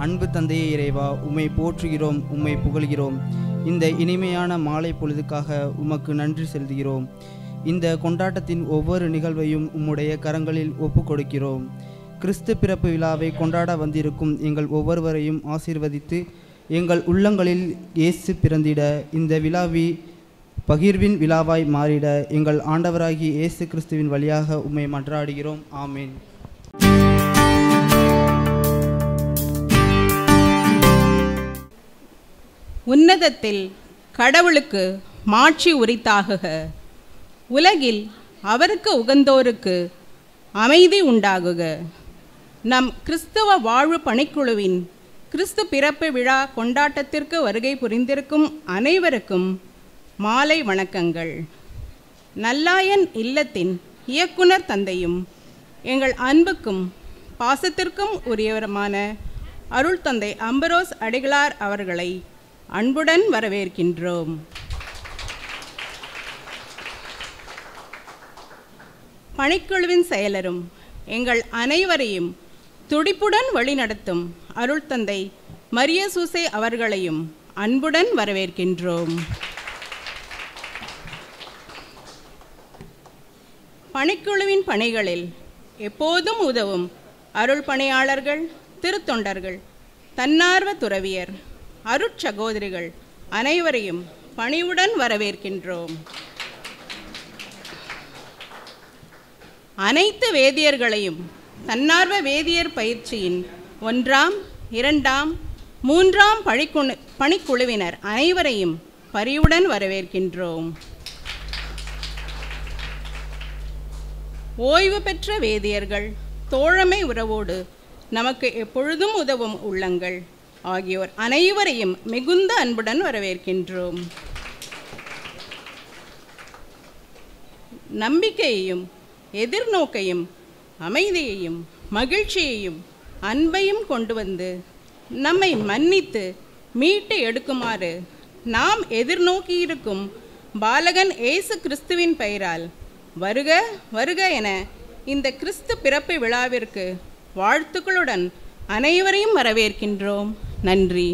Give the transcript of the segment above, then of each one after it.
அன்பு தந்தையே இறைவா, உம்மை போற்றுகிறோம், உம்மை புகழ்கிறோம். இந்த இனிமையான மாலை பொழுதுக்காக உமக்கு நன்றி செலுத்துகிறோம். இந்த கொண்டாட்டத்தின் ஒவ்வொரு நிகழ்வையும் உம்முடைய கரங்களில் ஒப்பு கொடுக்கிறோம். கிறிஸ்து பிறப்பு விழாவை கொண்டாட வந்திருக்கும் எங்கள் ஒவ்வொருவரையும் ஆசீர்வதித்து எங்கள் உள்ளங்களில் இயேசு பிறந்திட இந்த விழாவை பகிர்வின் விழாவாய் மாறிட எங்கள் ஆண்டவராகிய இயேசு கிறிஸ்துவின் வழியாக உம்மை மன்றாடுகிறோம். ஆமேன். உன்னதத்தில் கடவுளுக்கு மாட்சி உரித்தாகுக. உலகில் அவருக்கு உகந்தோருக்கு அமைதி உண்டாகுக. நம் கிறிஸ்தவ வாழ்வு பணிக்குழுவின் கிறிஸ்து பிறப்பு விழா கொண்டாட்டத்திற்கு வருகை புரிந்திருக்கும் அனைவருக்கும் மாலை வணக்கங்கள். நல்லாயன் இல்லத்தின் இயக்குனர் தந்தையும் எங்கள் அன்புக்கும் பாசத்திற்கும் உரியவருமான அருள் தந்தை அம்பரோஸ் அடிகளார் அவர்களை அன்புடன் வரவேற்கின்றோம். பணிக்குழுவின் செயலரும் எங்கள் அனைவரையும் துடிப்புடன் வழிநடத்தும் அருள் தந்தை மரிய சூசை அவர்களையும் அன்புடன் வரவேற்கின்றோம். பணிக்குழுவின் பணிகளில் எப்போதும் உதவும் அருள் பணியாளர்கள், திருத்தொண்டர்கள், தன்னார்வ துறவியர், அருட்சகோதரிகள் அனைவரையும் பணிவுடன் வரவேற்கின்றோம். அனைத்து வேதியர்களையும் தன்னார்வ வேதியர் பயிற்சியின் 1ஆம், 2ஆம், 3ஆம் பணிக்குழுவினர் அனைவரையும் பரிவுடன் வரவேற்கின்றோம். ஓய்வு பெற்ற வேதியர்கள், தோழமை உறவோடு நமக்கு எப்பொழுதும் உதவும் உள்ளங்கள் ஆகியோர் அனைவரையும் மிகுந்த அன்புடன் வரவேற்கின்றோம். நம்பிக்கையையும் எதிர்நோக்கையும் அமைதியையும் மகிழ்ச்சியையும் அன்பையும் கொண்டு வந்து நம்மை மன்னித்து மீட்டு எடுக்குமாறு நாம் எதிர்நோக்கியிருக்கும் பாலகன் இயேசு கிறிஸ்துவின் பெயரால் வருக வருக என இந்த கிறிஸ்து பிறப்பு விழாவிற்கு வாழ்த்துக்களுடன் அனைவரையும் வரவேற்கின்றோம். நன்றி.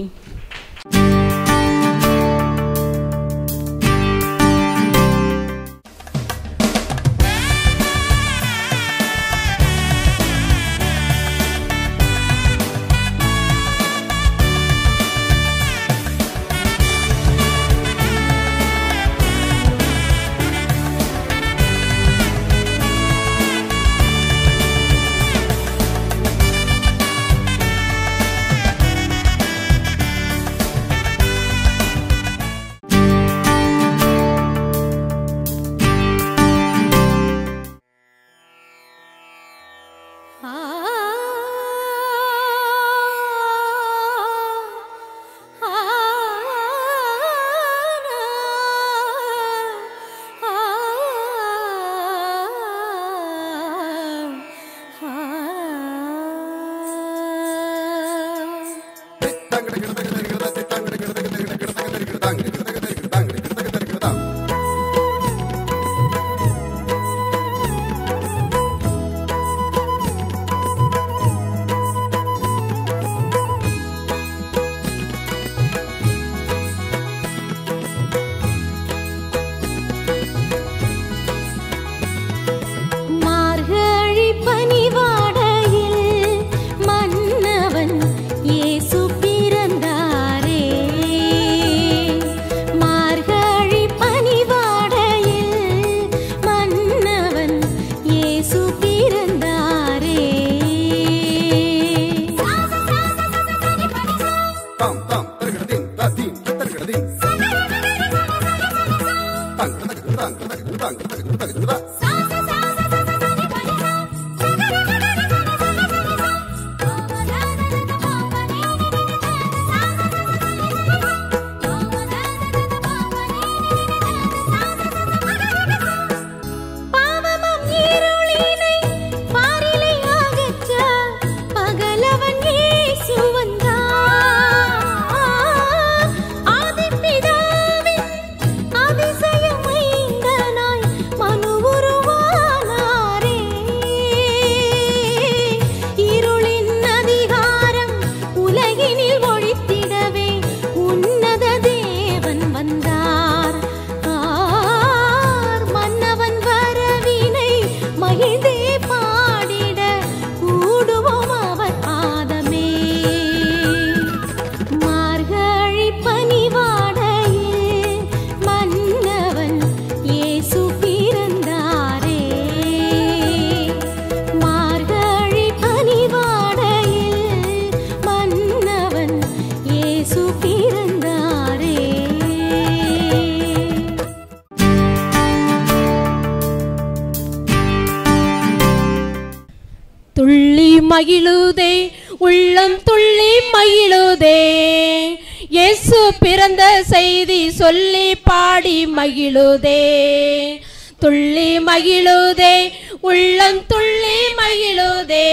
பனிவாடையில் மன்னவன் இயேசு பிறந்தார். மகிழுதே, உள்ளம் துள்ளி மகிழுதே. இயேசு பிறந்த செய்தி சொல்லி பாடி மகிழுதே, துள்ளி மகிழுதே, உள்ளம் துள்ளி மகிழுதே.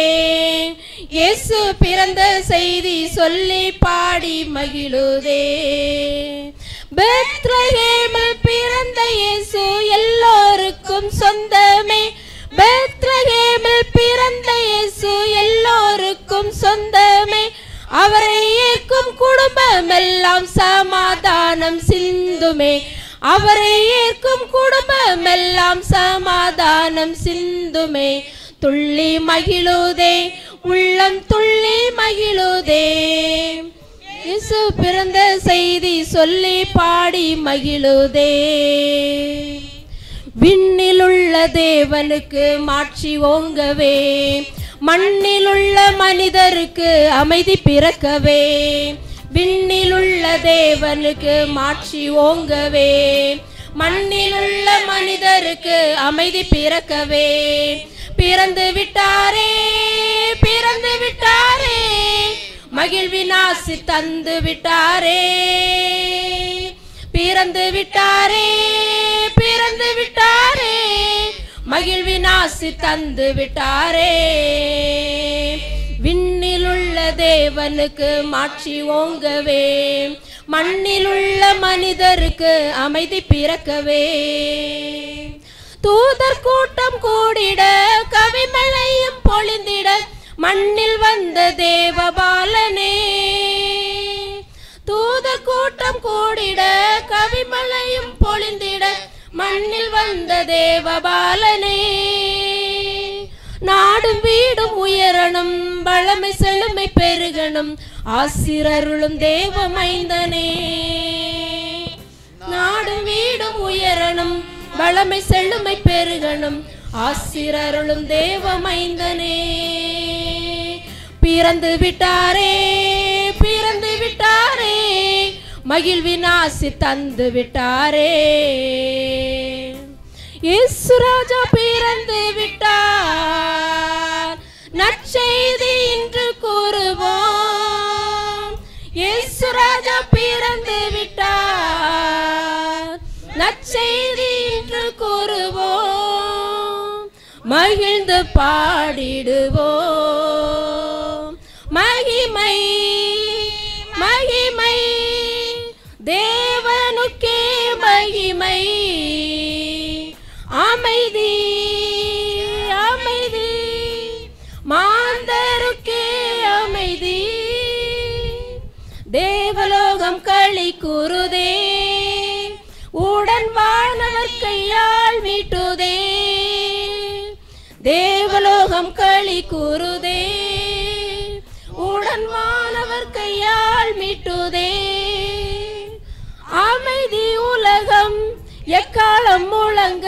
இயேசு பிறந்த செய்தி சொல்லி பாடி மகிழுதே. பெத்லகேமில் பிறந்த இயேசு எல்லோருக்கும் சொந்தமே, பெத்லகேமில் பிறந்த இயேசு எல்லோருக்கும் சொந்தமே. அவரை ஏற்கும் குடும்பம் எல்லாம் சமாதானம் சிந்துமே, அவரை ஏற்கும் குடும்பம் எல்லாம் சமாதானம் சிந்துமே. துள்ளி மகிழுதே, உள்ளம் துள்ளி மகிழுதே. இயேசு பிறந்த செய்தி சொல்லி பாடி மகிழுதே. விண்ணிலுள்ள தேவனுக்கு மாட்சி ஓங்கவே, மண்ணிலுள்ள மனிதருக்கு அமைதி பிறக்கவே. விண்ணிலுள்ள தேவனுக்கு மாட்சி ஓங்கவே, மண்ணிலுள்ள மனிதருக்கு அமைதி பிறக்கவே. பிறந்து விட்டாரே, பிறந்து விட்டாரே, மகிழ்வினாசி தந்து விட்டாரே. பிறந்து விட்டாரே, பிறந்து விட்டாரே, மகிழ்வினாசி தந்து விட்டாரே. விண்ணிலுள்ள தேவனுக்கு மாட்சி ஓங்கவே, மண்ணிலுள்ள மனிதருக்கு அமைதி பிறக்கவே. தூதர் கூட்டம் கூடிட, கவிமழையும் பொழிந்திட, மண்ணில் வந்த தேவபாலனே. தூதர் கூட்டம் கூடிட, கவிமழையும் பொழிந்திட, மண்ணில் வந்த தேவபாலனே. நாடும் வீடும் உயரணும், வளமை செழுமை பெருகணும், ஆசிரருளும் தேவ மைந்தனே. நாடும் வீடும் உயரணும், வளமை செழுமை பெருகணும், ஆசிரருளும் தேவ மைந்தனே. பிறந்து விட்டாரே, பிறந்து விட்டாரே, மகிழ்வினாசி தந்து விட்டாரே. இயேசு ராஜா பிறந்து விட்டார், நற்செய்தி இன்று கூறுவோம். இயேசு ராஜா பிறந்து விட்டார், நற்செய்தி இன்று கூறுவோம். மகிழ்ந்து பாடிடுவோம். மகிமை மகிமை தேவனுக்கே மகிமை. அமைதி அமைதி மாந்தருக்கே அமைதி. தேவலோகம் களி கூறுதே, உடன் வாழ்ந்தவர் கையால் மீட்டுதே. தேவலோகம் களி கூறுதே, உடன் வானவர் கையால் மீட்டுதே. அமைதி உலகம் எக்காலம் முழங்க,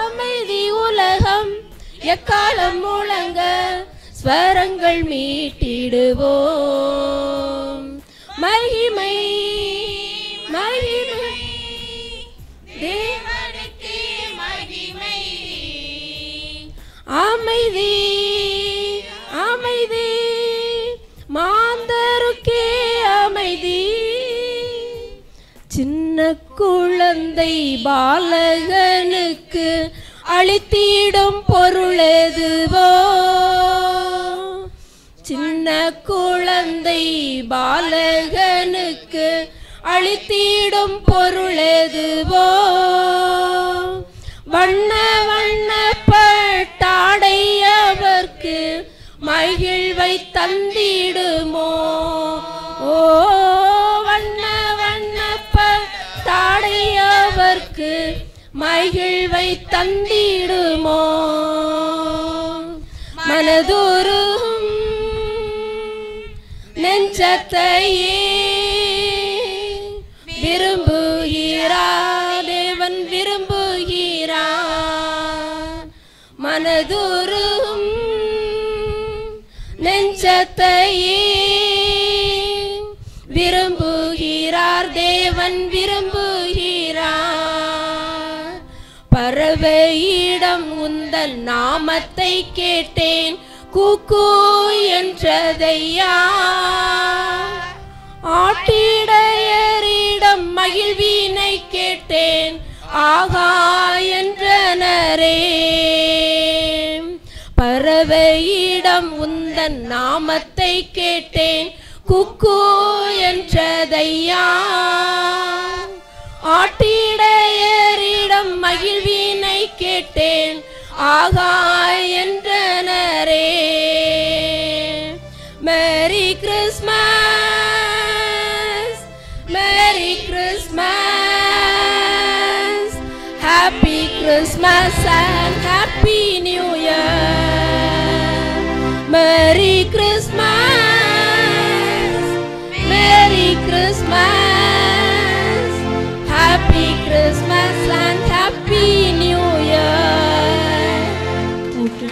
அமைதி உலகம் எக்காலம் முழங்க, ஸ்வரங்கள் மீட்டிடுவோம். மகிமை மகிமை தேவனுக்கே மகிமை. அமைதி அமைதி மாந்தருக்கே அமைதி. சின்ன குழந்தை பாலகனுக்கு அளித்திடும் பொருளெதுவோ. சின்ன குழந்தை பாலகனுக்கு அளித்திடும் பொருளெதுவோ. வண்ண வண்ண பட்டாடை அவர்க்கு மகிழ்வை தந்திடுமோ. ஓ வண்ண வண்ண பட்டாடை அவர்க்கு மகிழ்வை தந்திடுமோ. மனதுருகும் நெஞ்சத்தையே விரும்புகிறார், தேவன் விரும்புகிறார். மனதுருகும் நெஞ்சத்தையே விரும்புகிறார், தேவன் விரும்புகிறார். பறவையிடம் உந்தன் நாமத்தை கேட்டேன், குக்கு என்றதையா. ஆட்டிடையரிடம் மகிழ்வினை கேட்டேன், ஆகா என்றனரே. பறவையிடம் உந்தன் நாமத்தை கேட்டேன், குக்கு என்றதையா. ஆட்டிடையரிடம் மகிழ்வினை கேட்டேன், ஆகா என்றனரே. Merry Christmas, merry Christmas, happy Christmas and happy new year. Merry Christmas, merry Christmas, happy Christmas and happy new year. Thank you.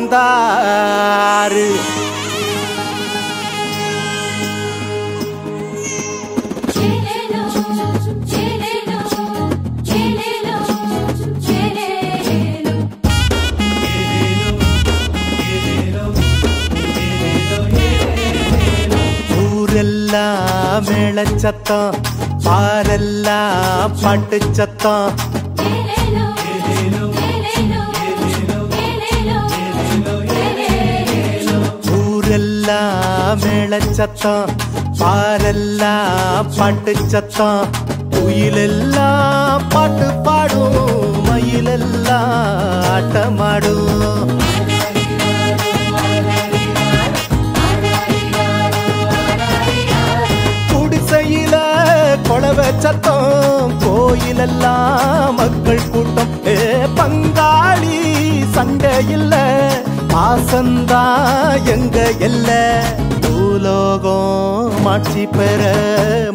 வந்தாரு ஊரெல்லாம் மேளச்சத்தம், பாரெல்லாம் பாட்டு சத்தம். ஊரெல்லாம் மேளச்சத்தம், பாரெல்லாம் பாட்டு சத்தம். குயிலெல்லாம் பாட்டு பாடும், மயிலெல்லாம் ஆட்டமாடும். குடிசையில கொளவ சத்தம், கோயிலெல்லாம் மக்கள் கூட்டம். பங்காளி சண்டை இல்ல, பாசந்தா எங்க எல்ல. பூலோகம் மாட்சி பெற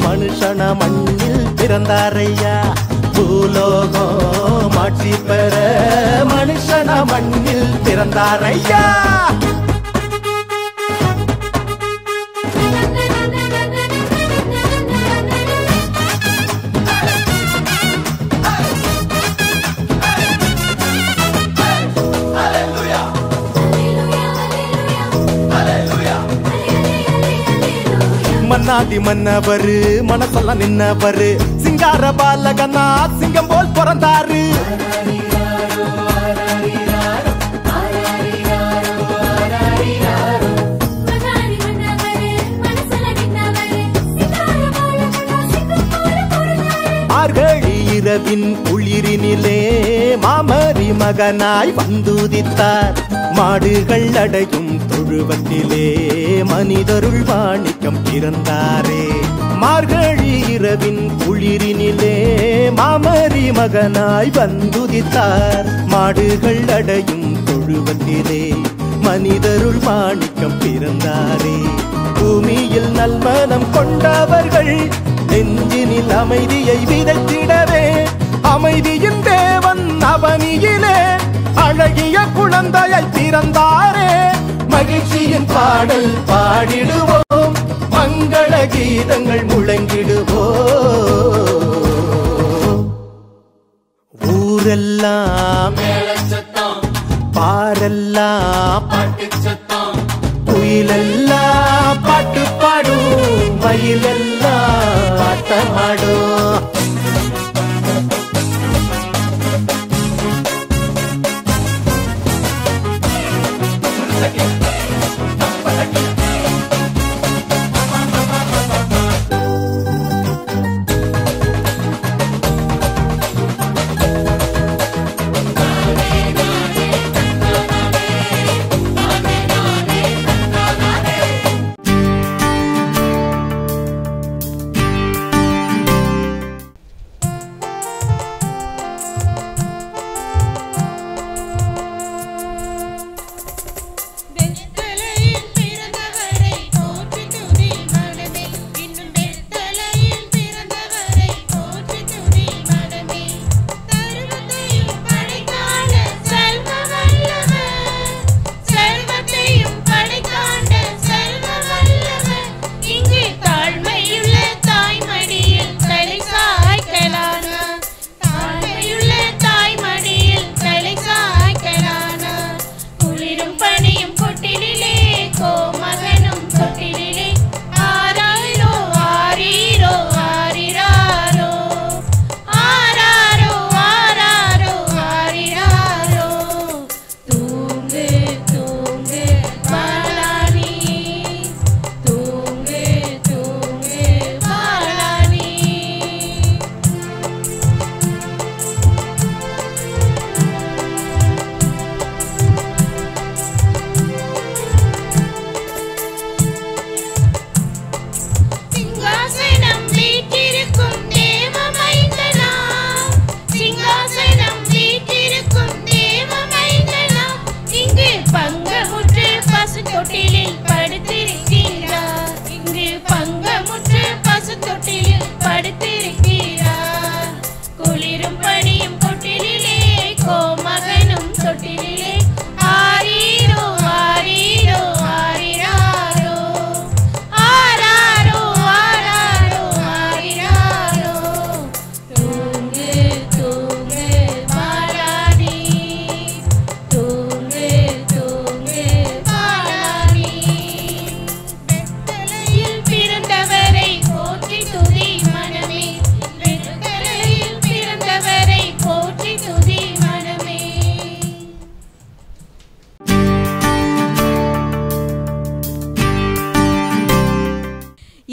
மனுஷன மண்ணில் பிறந்தாரையா. பூலோகம் மாட்சி பெற மனுஷன மண்ணில் பிறந்தாரையா. மன்னாதி மன்னவரு மனசெல்லாம் நின்னவரு, சிங்கார பாலகனா சிங்கம் போல் பிறந்தாரு. மார்கழி இரவின் குளிரினிலே மாமரி மகனாய் வந்துதித்தார். மாடுகள் அடையும் தொழுவத்திலே மனிதருள் வாணிக்கம் பிறந்தாரே. மார்கழி இரவின் குளிரினிலே மாமரி மகனாய் வந்துதித்தார். மாடுகள் அடையும் தொழுவத்திலே மனிதருள் வாணிக்கம் பிறந்தாரே. பூமியில் நல்மனம் கொண்டவர்கள் நெஞ்சினில் அமைதியை விதைத்திடவே, அமைதியின் தேவன் அவனியிலே அழகிய குழந்தையை பிறந்தாரே. மகிழ்ச்சியின் பாடல் பாடிடுவோம், மங்கள கீதங்கள் முழங்கிடுவோம். ஊரெல்லாம் பாரெல்லாம் பாட்டு சத்தம், குயிலெல்லாம் பாட்டு பாடும், மயிலெல்லாம் ஆட்டமாடும்.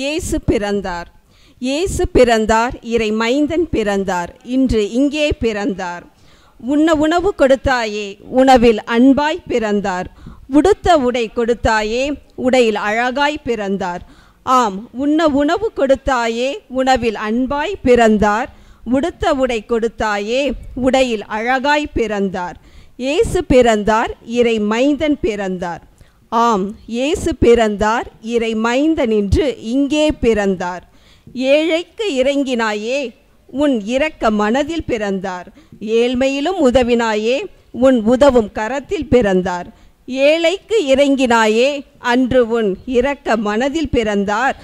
இயேசு பிறந்தார். இயேசு பிறந்தார், இறை மைந்தன் பிறந்தார், இன்று இங்கே பிறந்தார். உண்ண உணவு கொடுத்தாயே, உணவில் அன்பாய் பிறந்தார். உடுத்த உடை கொடுத்தாயே, உடையில் அழகாய் பிறந்தார். ஆம், உண்ண உணவு கொடுத்தாயே, உணவில் அன்பாய் பிறந்தார். உடுத்த உடை கொடுத்தாயே, உடையில் அழகாய் பிறந்தார். இயேசு பிறந்தார், இறை மைந்தன் பிறந்தார். ஆம், இயேசு பிறந்தார், இறை மைந்தன் இன்று இங்கே பிறந்தார். ஏழைக்கு இறங்கினாயே, உன் இரக்க மனதில் பிறந்தார். ஏழ்மையிலும் உதவினாயே, உன் உதவும் கரத்தில் பிறந்தார். ஏழைக்கு இறங்கினாயே, அன்று உன் இரக்க மனதில் பிறந்தார்.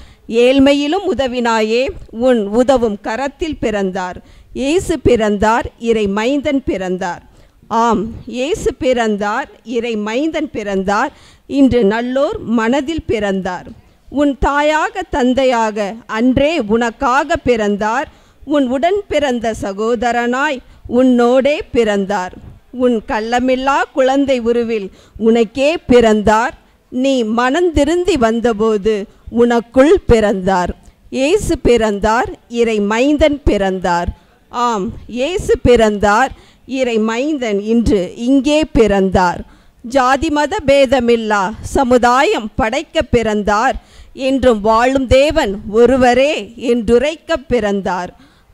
ஏழ்மையிலும் உதவினாயே, உன் உதவும் கரத்தில் பிறந்தார். இயேசு பிறந்தார், இறை மைந்தன் பிறந்தார். ஆம், இயேசு பிறந்தார், இறை மைந்தன் பிறந்தார், இன்று நல்லோர் மனதில் பிறந்தார். உன் தாயாக தந்தையாக அன்றே உனக்காக பிறந்தார். உன் உடன் பிறந்த சகோதரனாய் உன்னோடே பிறந்தார். உன் கள்ளமில்லா குழந்தை உருவில் உனக்கே பிறந்தார். நீ மனந்திருந்தி வந்தபோது உனக்குள் பிறந்தார். இயேசு பிறந்தார், இறை மைந்தன் பிறந்தார். ஆம், இயேசு பிறந்தார், இறை மைந்தன் இன்று இங்கே பிறந்தார். ஜாதி மத பேதமில்லா சமுதாயம் படைக்க பிறந்தார். என்றும் வாழும் தேவன் ஒருவரே என்றுரைக்க பிறந்தார்.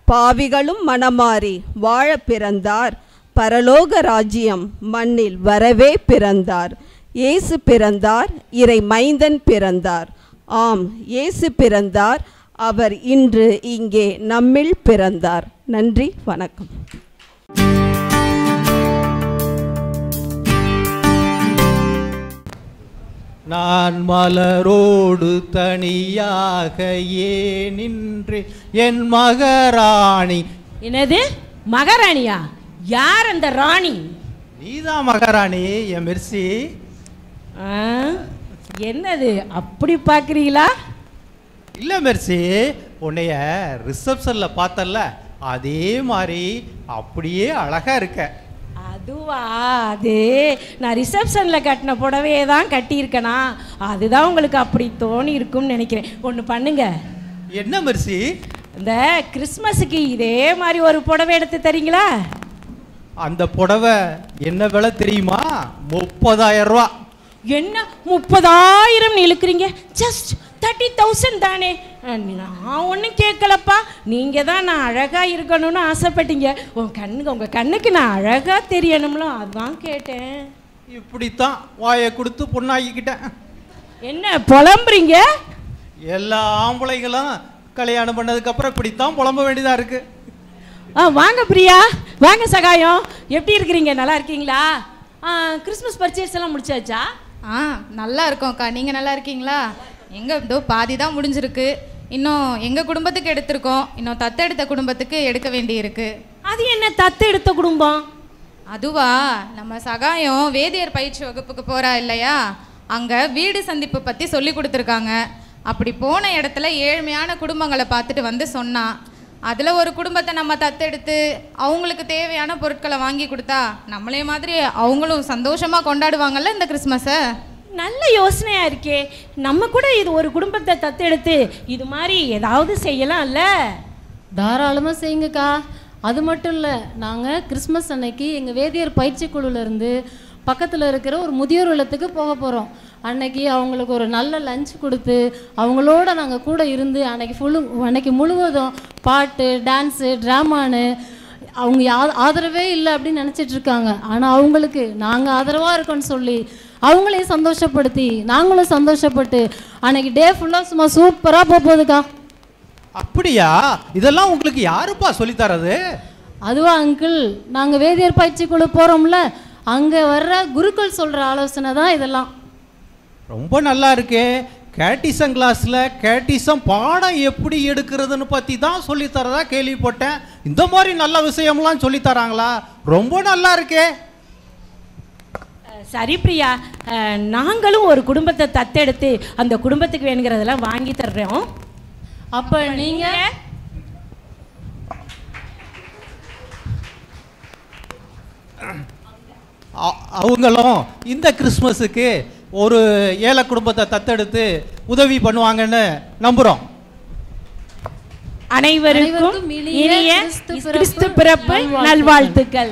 பாவிகளும் மனமாறி வாழ பிறந்தார். பரலோக ராஜ்யம் மண்ணில் வரவே பிறந்தார். இயேசு பிறந்தார், இறை மைந்தன் பிறந்தார். ஆம், இயேசு பிறந்தார், அவர் இன்று இங்கே நம்மில் பிறந்தார். நன்றி, வணக்கம். நான் மலரோடு தனியாக ஏன் நின்று என் மகாராணி. என்னது மகாராணியா? யார் அந்த ராணி? நீதான் மகாராணி, என் மெர்சி. என்னது அப்படி பார்க்குறீங்களா? இல்லை மெர்சி, உன்னைய ரிசப்ஷனில் பார்த்தல, அதே மாதிரி அப்படியே அழகா இருக்க. அதுவா? அது நான் ரிசப்ஷனில் கட்டின புடவையே தான் கட்டியிருக்கேனா, அதுதான் உங்களுக்கு அப்படி தோணி இருக்கும்னு நினைக்கிறேன். ஒன்று பண்ணுங்க. என்ன மெர்சி? இந்த கிறிஸ்மஸுக்கு இதே மாதிரி ஒரு புடவை எடுத்து தரீங்களா? அந்த புடவை என்ன விலை தெரியுமா? 30,000 ரூபா. என்ன 30,000 இழுக்கிறீங்க? ஜஸ்ட் 30,000 தானே. நான் ஒன்றும் கேட்கலப்பா, நீங்கள் தான் நான் அழகாக இருக்கணும்னு ஆசைப்பட்டீங்க. உங்கள் கண்ணுக்கு நான் அழகாக தெரியணும்ல, அதுதான் கேட்டேன். இப்படித்தான் வாயை கொடுத்து பொண்ணாக்கிக்கிட்டேன். என்ன புலம்புறீங்க? எல்லா ஆம்பளைங்களும் கல்யாணம் பண்ணதுக்கப்புறம் இப்படித்தான் புலம்ப வேண்டியதாக இருக்குது. வாங்க பிரியா, வாங்க சகாயம். எப்படி இருக்கிறீங்க? நல்லா இருக்கீங்களா? கிறிஸ்மஸ் பர்ச்சேஸ் எல்லாம் முடிச்சாச்சா? நல்லா இருக்கோம்க்கா. நீங்கள் நல்லா இருக்கீங்களா? எங்கள் இதோ பாதி தான் முடிஞ்சிருக்கு. இன்னும் எங்கள் குடும்பத்துக்கு எடுத்திருக்கோம், இன்னும் தத்தெடுத்த குடும்பத்துக்கு எடுக்க வேண்டியிருக்கு. அது என்ன தத்தெடுத்த குடும்பம்? அதுவா, நம்ம சகாயம் வேதியர் பயிற்சி வகுப்புக்கு போகிறா இல்லையா, அங்கே வீடு சந்திப்பு பற்றி சொல்லி கொடுத்துருக்காங்க. அப்படி போன இடத்துல ஏழ்மையான குடும்பங்களை பார்த்துட்டு வந்து சொன்னான். அதில் ஒரு குடும்பத்தை நம்ம தத்தெடுத்து அவங்களுக்கு தேவையான பொருட்களை வாங்கி கொடுத்தா நம்மளே மாதிரி அவங்களும் சந்தோஷமாக கொண்டாடுவாங்கல்ல இந்த கிறிஸ்மஸை. நல்ல யோசனையாக இருக்கே. நம்ம கூட இது ஒரு குடும்பத்தை தத்தெடுத்து இது மாதிரி ஏதாவது செய்யலாம்ல? தாராளமாக செய்யுங்கக்கா. அது மட்டும் இல்லை, நாங்கள் கிறிஸ்மஸ் அன்னைக்கு எங்கள் வேதியர் பயிற்சி குழுவிலேருந்து பக்கத்தில் இருக்கிற ஒரு முதியோர் இல்லத்துக்கு போக போகிறோம். அன்னைக்கு அவங்களுக்கு ஒரு நல்ல லஞ்ச் கொடுத்து அவங்களோட நாங்கள் கூட இருந்து அன்னைக்கு முழுவதும் பாட்டு, டான்ஸு, ட்ராமான்னு அவங்க ஆதரவே இல்லை அப்படின்னு நினச்சிட்ருக்காங்க. ஆனால் அவங்களுக்கு நாங்கள் ஆதரவாக இருக்கோன்னு சொல்லி அவங்களையும் சந்தோஷப்படுத்தி நாங்களும் சந்தோஷப்பட்டு அன்னைக்கு டே ஃபுல்லாக சும்மா சூப்பராக போகுதுக்கா. அப்படியா? இதெல்லாம் உங்களுக்கு யாருப்பா சொல்லித்தரது? அதுவா அங்கிள், நாங்கள் வேதியர் பயிற்சி குழு போகிறோம்ல, அங்கே வர்ற குருக்கள் சொல்கிற ஆலோசனை தான் இதெல்லாம். ரொம்ப நல்லா இருக்கே. கேட்டிசம் கிளாஸில் கேட்டிசம் பாடம் எப்படி எடுக்கிறதுன்னு பற்றி தான் சொல்லித்தரதா கேள்விப்பட்டேன். இந்த மாதிரி நல்ல விஷயம்லாம் சொல்லித்தராங்களா? ரொம்ப நல்லா இருக்கே. சரி பிரியா, நாங்களும் ஒரு குடும்பத்தை தத்தெடுத்து அந்த குடும்பத்துக்கு வேணுங்கிறதெல்லாம் வாங்கி தர்றோம். அப்போ நீங்கள் அவங்களும் இந்த கிறிஸ்மஸுக்கு ஒரு ஏழை குடும்பத்தை தத்தெடுத்து உதவி பண்ணுவாங்கன்னு நம்புகிறோம். அனைவருக்கும் இனிய கிறிஸ்து பிறப்பு நல்வாழ்த்துக்கள்.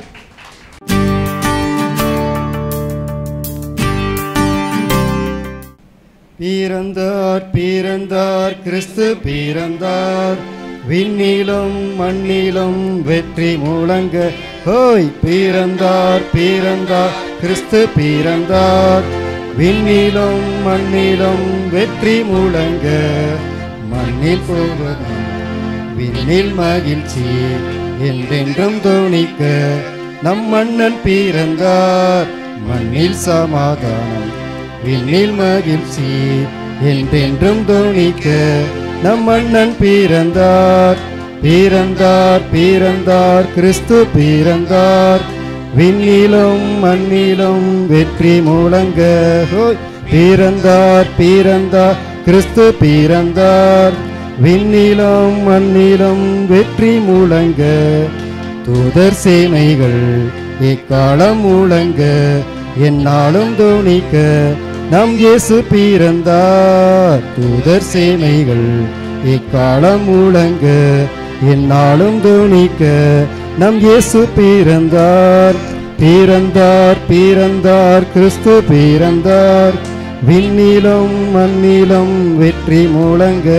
பிறந்தார் பிறந்தார் கிறிஸ்து பிறந்தார், விண்ணிலும் மண்ணிலும் வெற்றி முழங்க. ஹோய் பிறந்தார் பிறந்தார் கிறிஸ்து பிறந்தார், விண்ணிலும் மண்ணிலும் வெற்றி முழங்க. மண்ணில் போவதும் விண்ணில் மகிழ்ச்சி என்றென்றும் தோணிக்க. நம் மன்னன் பிறந்தார், மண்ணில் சமாதானம் விண்ணில் மகிழ்ச்சி என்றென்றும் தோணிக்க. நம் மன்னன் பிறந்தார் பிறந்தார் பிறந்தார் கிறிஸ்து பிறந்தார், விண்ணிலும் மண்ணிலும் வெற்றி முழங்க. பிறந்தார் பிறந்தார் கிறிஸ்து பிறந்தார், விண்ணிலும் மண்ணிலும் வெற்றி முழங்க. தூதர் சேனைகள் எக்காலம் முழங்க, என்னாலும் தோணிக்க. நம் இயேசு பிறந்தார், தூதர் சேனைகள் எக்காலம் முழங்க, என்னாலும் தோணிக்க. நம் இயேசு பிறந்தார் பிறந்தார் பிறந்தார் கிறிஸ்து பிறந்தார், விண்ணிலும் மண்ணிலும் வெற்றி முழங்க.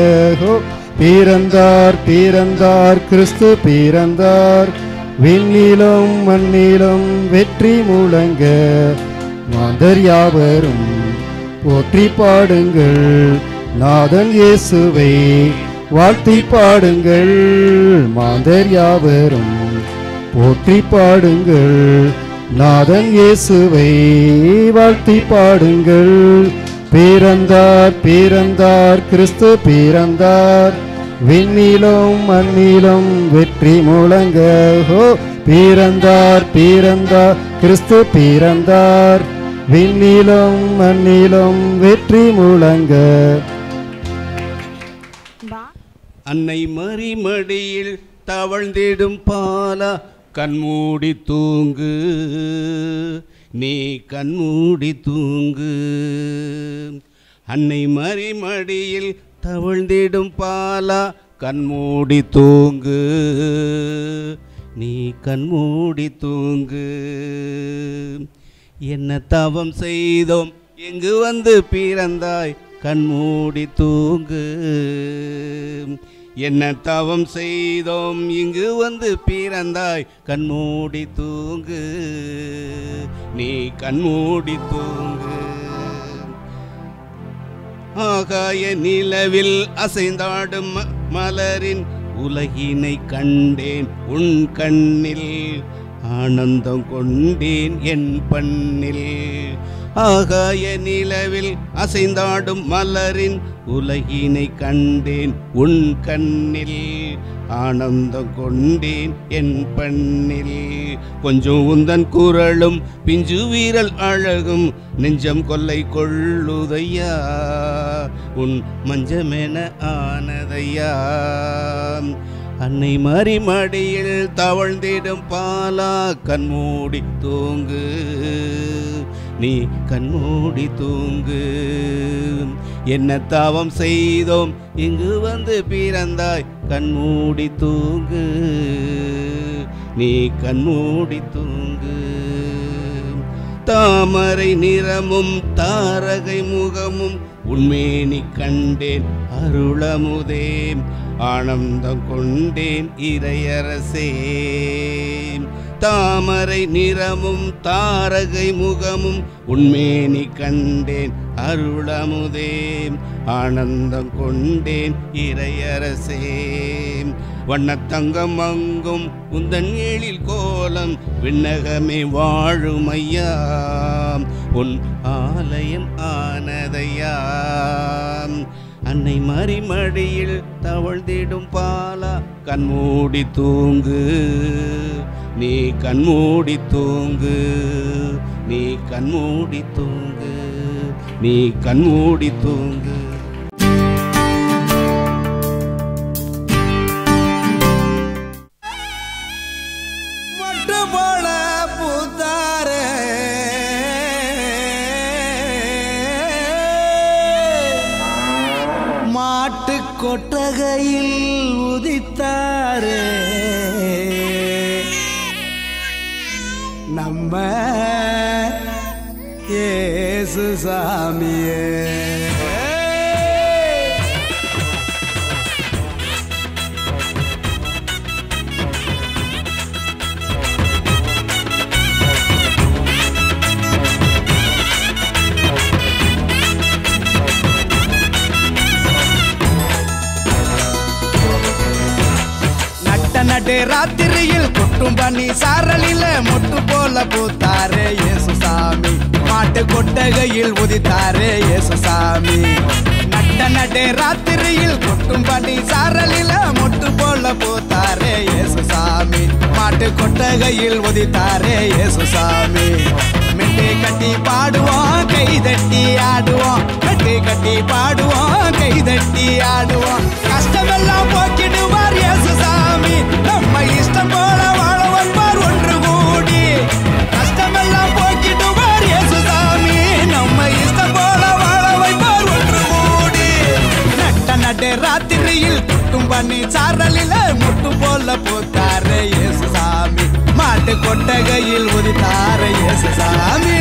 பிறந்தார் பிறந்தார் கிறிஸ்து பிறந்தார், விண்ணிலும் மண்ணிலும் வெற்றி முழங்க. மாந்தர் யாவரும் போற்றி பாடுங்கள், நாதன் இயேசுவை வாழ்த்தி பாடுங்கள். மாந்தர் யாவரும் போற்றி பாடுங்கள், நாதன் இயேசுவை வாழ்த்தி பாடுங்கள். பிறந்தார் பிறந்தார் கிறிஸ்து பிறந்தார், விண்ணிலும் மண்ணிலும் வெற்றி முழங்க. பிறந்தார் பிறந்தார் கிறிஸ்து பிறந்தார், விண்ணிலும் மண்ணிலும் வெற்றி முழங்க. அன்னை மரிமடியில் தவழ்ந்திடும் பாலா, கண்மூடி தூங்கு நீ கண்மூடி தூங்கு. அன்னை மரிமடியில் தவழ்ந்திடும் பாலா, கண்மூடி தூங்கு நீ கண்மூடி தூங்கு. என்ன தவம் செய்தோம் எங்கு வந்து பிறந்தாய், கண்மூடி தூங்கு. என்ன தவம் செய்தோம் இங்கு வந்து பிறந்தாய், கண்மூடி தூங்கு நீ கண்மூடி தூங்கு. ஆகாய நிலவில் அசைந்தாடும் மலரின் உலகினை கண்டேன் உன் கண்ணில், ஆனந்தம் கொண்டேன் என் பண்ணில். ஆகாய நிலவில் அசைந்தாடும் மலரின் உலகினை கண்டேன் உன் கண்ணில், ஆனந்தம் கொண்டேன் என் பண்ணில். கொஞ்சம் உந்தன் குரலும் பிஞ்சு வீரல் அழகும் நெஞ்சம் கொள்ளை கொள்ளுதையா, உன் மஞ்சமென ஆனதையா. அன்னை மரிமடியில் தவழ்ந்திடும் பாலா, கண்மூடி தூங்கு நீ கண்மூடி தூங்கு. என்ன தவம் செய்தோம் இங்கு வந்து பிறந்தாய், கண்மூடி தூங்கு நீ கண்மூடி தூங்கு. தாமரை நிறமும் தாரகை முகமும் உன்மேனி கண்டேன் அருளமுதே, ஆனந்தம் கொண்டேன் இறையரசே. தாமரை நிறமும் தாரகை முகமும் உன்மேனி கண்டேன் அருளமுதே, ஆனந்தம் கொண்டேன் இறையரசே. வண்ணத்தங்கம் அங்கும் உந்தன் எழில் கோலம் விண்ணகமே வாழுமையா, உன் ஆலயம் ஆனதையா. அன்னை மரிமடியில் தவழ்ந்திடும் பாலா, கண்மூடி தூங்கு நீ கண்மூடி தூங்கு நீ கண்மூடி தூங்கு நீ கண்மூடி தூங்கு. கொட்டகையில் உதித்தாரே நம்ம இயேசு சாமியே. நடு ராத்திரியில் கொட்டும் பனி சாரலில மொட்டு போல பூத்தாரே இயேசு சாமி. மாட்டு கொட்டகையில் உதித்தாரே இயேசு சாமி. நடு ராத்திரியில் கொட்டும் பனி சாரலில மொட்டு போல பூத்தாரே இயேசு சாமி. மாட்டு கொட்டகையில் உதித்தாரே இயேசு சாமி. மெட்டு கட்டி பாடுவோம் கை தட்டி ஆடுவோம். மெட்டு கட்டி பாடுவோம் கை தட்டி ஆடுவோம். கஷ்டமெல்லாம் போக்கிடுவார் இயேசு சாமி. நம்ம இஷ்டம் போல வாழ வந்தார் ஒன்று கூடி. கஷ்டமெல்லாம் போக்கிடுவார் இயேசு சாமி. நம்ம இஷ்டம் போல வாழ வைப்பார் ஒன்று கூடி. நடு ராத்திரியில் கொட்டும் பண்ணி சாரலில முட்டு போல பூத்தாரே இயேசு சாமி. மாட்டு கொட்டகையில் உதித்தாரே இயேசு சாமி.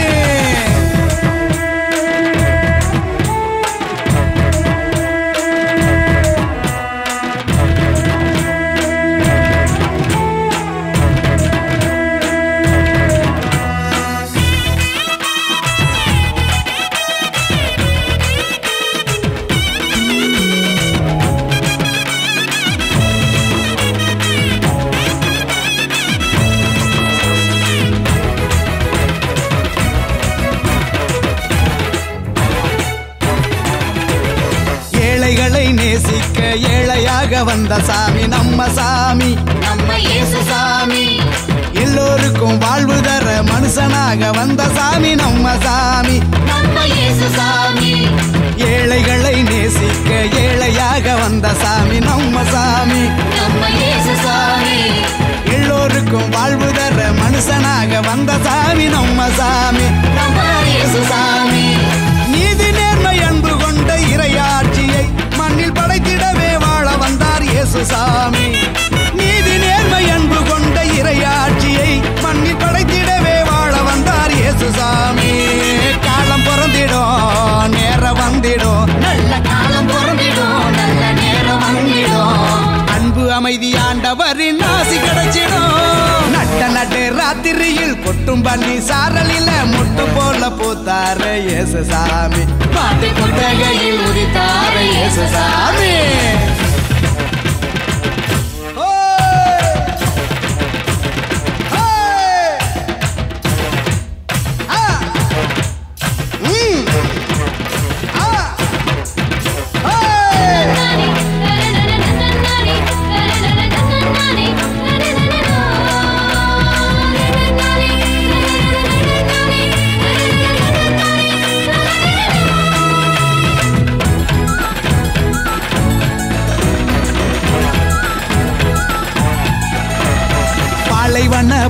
நேசிக்க ஏழையாக வந்த சாமி நம்ம சாமி. நம்ம இயேசு சாமி. எல்லோருக்கும் வாழ்வு தர மனுஷனாக வந்த சாமி நம்ம சாமி. நம்ம இயேசு சாமி. ஏழைகளை நேசிக்க ஏழையாக வந்த சாமி நம்ம சாமி. நம்ம இயேசு சாமி. எல்லோருக்கும் வாழ்வு தர மனுஷனாக வந்த சாமி நம்ம சாமி. நம்ம இயேசு சாமி. நீதி நேர்மை அன்பு கொண்ட இறையாட்சியை மண்ணில் படைத்திடவே வாழ வந்தார் இயேசு சாமி. நீதி நேர்மை அன்பு கொண்ட இறையாட்சியை மண்ணில் படைத்திடவே வாழ வந்தார் இயேசு சாமி. காலம் பிறந்திடும் நேரம் வந்திடும். நல்ல காலம் பிறந்திடும் நல்ல நேரம் வந்திடும். அன்பு அமைதி ஆண்டவரின் ஆசி கிடைச்சிடும். நடு ராத்திரியில் கொட்டும் பண்ணி சாரலில முட்டு போல பூத்தாரே இயேசு சாமி. மாட்டு கொட்டகையில் உதித்தாரே இயேசு சாமி.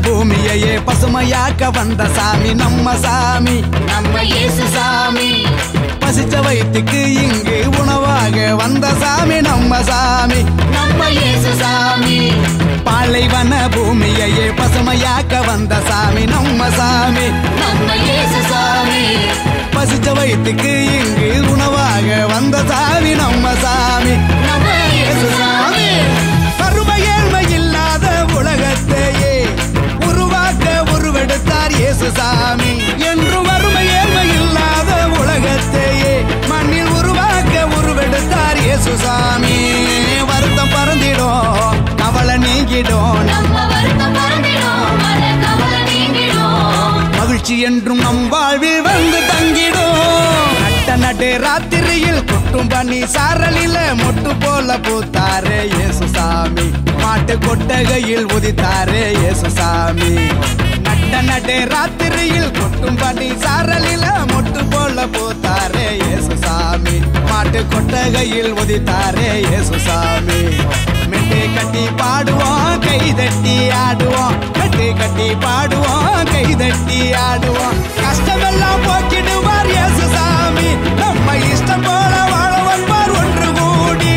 பூமியையே பசுமையாக்க வந்த சாமி நம்ம சாமி. நம்ம இயேசு சாமி. பசிச்ச வயிற்றுக்கு இங்கு உணவாக வந்த சாமி நம்ம சாமி. நம்ம இயேசு சாமி. பாலைவன பூமியையே பசுமையாக்க வந்த சாமி நம்ம சாமி. நம்ம இயேசு சாமி. பசிச்ச வயிற்றுக்கு இங்கு உணவாக வந்த சாமி நம்ம சாமி. நம்ம இயேசு சாமி. வறுமை ஏழ்மை இல்லாத உலகத்தையே உருவாக்க உருவெடுத்தார் இயேசு சாமி. என்று வறுமை ஏழ்மை இல்லாத உலகத்தையே மண்ணில் உருவாக்க உருவெடுத்தார் இயேசு சாமி. வருத்தம் பறந்திடும் கவலை நீங்கிடும். மகிழ்ச்சி என்றும் நம் வாழ்வில் வந்து தங்கிடும். நடு ராத்திரியில் கொட்டும் பண்ணி சாரலில மொட்டு போல பூத்தாரே இயேசு சாமி. மாட்டு கொட்டகையில் உதித்தாரே இயேசு சாமி. நடு ராத்திரியில் கொட்டும் பண்ணி சாரலில மொட்டு போல பூத்தாரே இயேசு சாமி. மாட்டு கொட்டகையில் உதித்தாரே இயேசு சாமி. மெட்டு கட்டி பாடுவோம் கை தட்டி ஆடுவோம். மெட்டு கட்டி பாடுவோம் கை தட்டி ஆடுவோம். கஷ்டமெல்லாம் போக்கிடுவார் இயேசு சாமி. நம்ம இஷ்டம் போல வாழ வந்தார் ஒன்று கூடி.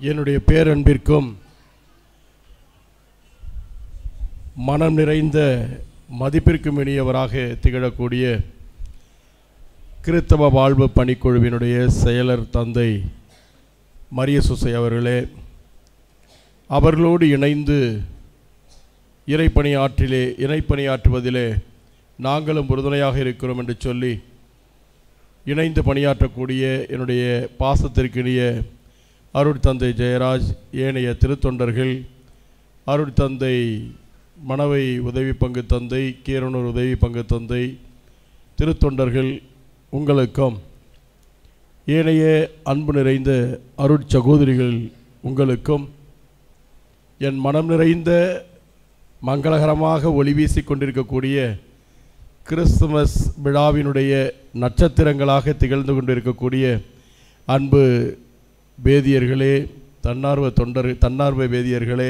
என்னுடைய பேரன்பிற்கும் மனம் நிறைந்த மதிப்பிற்கும் இனியவராக திகழக்கூடிய கிறித்தவ வாழ்வு பணிக்குழுவினுடைய செயலர் தந்தை மரிய சுசை அவர்களே, அவர்களோடு இணைந்து இறைப்பணியாற்றுவதிலே நாங்களும் உறுதுணையாக இருக்கிறோம் என்று சொல்லி இணைந்து பணியாற்றக்கூடிய என்னுடைய பாசத்திற்கினிய அருட்தந்தை ஜெயராஜ், ஏனைய திருத்தொண்டர்கள், அருட்தந்தை மணவை உதவி பங்கு தந்தை, கீரனூர் உதவி பங்கு தந்தை, திருத்தொண்டர்கள் உங்களுக்கும், ஏனைய அன்பு நிறைந்த அருட்சகோதரிகள் உங்களுக்கும், என் மனம் நிறைந்த மங்களகரமாக ஒளி வீசி கொண்டிருக்கக்கூடிய கிறிஸ்துமஸ் விழாவினுடைய நட்சத்திரங்களாக திகழ்ந்து கொண்டிருக்கக்கூடிய அன்பு வேதியர்களே, தன்னார்வ வேதியர்களே,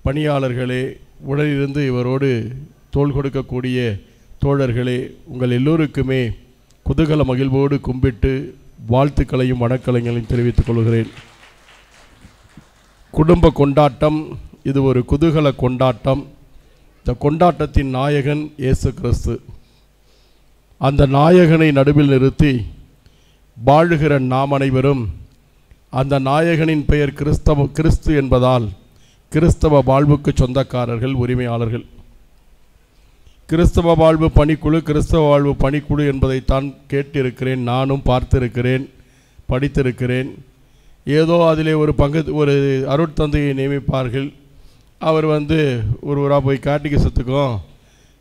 பணியாளர்களே, உடனிருந்து இவரோடு தோள் கொடுக்கக்கூடிய தோழர்களே, உங்கள் எல்லோருக்குமே குதூகல மகிழ்வோடு கும்பிட்டு வாழ்த்துக்களையும் வணக்கங்களையும் தெரிவித்துக் கொள்கிறேன். குடும்ப கொண்டாட்டம், இது ஒரு குதூகல கொண்டாட்டம். இந்த கொண்டாட்டத்தின் நாயகன் இயேசு கிறிஸ்து. அந்த நாயகனை நடுவில் நிறுத்தி வாழுகிற நாம் அனைவரும் அந்த நாயகனின் பெயர் கிறிஸ்து என்பதால் கிறிஸ்தவ வாழ்வுக்கு சொந்தக்காரர்கள், உரிமையாளர்கள். கிறிஸ்தவ வாழ்வு பணிக்குழு என்பதைத்தான் கேட்டிருக்கிறேன், நானும் பார்த்திருக்கிறேன், படித்திருக்கிறேன். ஏதோ அதிலே ஒரு அருட்தந்தையை நியமிப்பார்கள். அவர் ஒரு ஊராக போய் கேட்டிகிசத்துக்கும்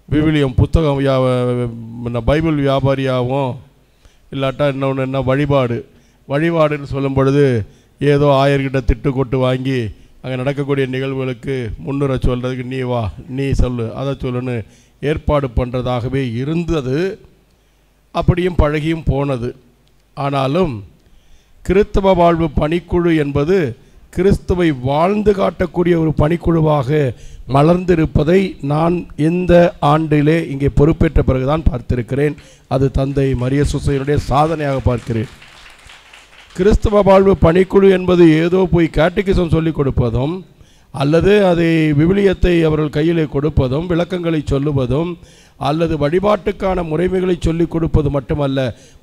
விவிலியம் புத்தகம் பைபிள் வியாபாரியாகவும், இல்லாட்டா இன்னொன்று என்ன வழிபாடுன்னு சொல்லும் பொழுது ஏதோ ஆயர்கிட்ட திட்டு கொட்டு வாங்கி அங்கே நடக்கக்கூடிய நிகழ்வுகளுக்கு முன்னுரை சொல்கிறதுக்கு நீ வா, நீ சொல்லு, அதை சொல்லுன்னு ஏற்பாடு பண்ணுறதாகவே இருந்தது. அப்படியும் பழகியும் போனது. ஆனாலும் கிறிஸ்தவ வாழ்வு பணிக்குழு என்பது கிறிஸ்துவை வாழ்ந்து காட்டக்கூடிய ஒரு பணிக்குழுவாக மலர்ந்திருப்பதை நான் இந்த ஆண்டிலே இங்கே பொறுப்பேற்ற பிறகுதான் பார்த்திருக்கிறேன். அது தந்தை மரிய சுசையினுடைய சாதனையாக பார்க்கிறேன். கிறிஸ்தவ வாழ்வு பணிக்குழு என்பது ஏதோ போய் கேட்டிகிசம் சொல்லிக் கொடுப்பதும், அல்லது அதை விவிலியத்தை அவர்கள் கையிலே கொடுப்பதும், விளக்கங்களை சொல்லுவதும், அல்லது வழிபாட்டுக்கான முறைமைகளை சொல்லிக் கொடுப்பது மட்டுமல்ல,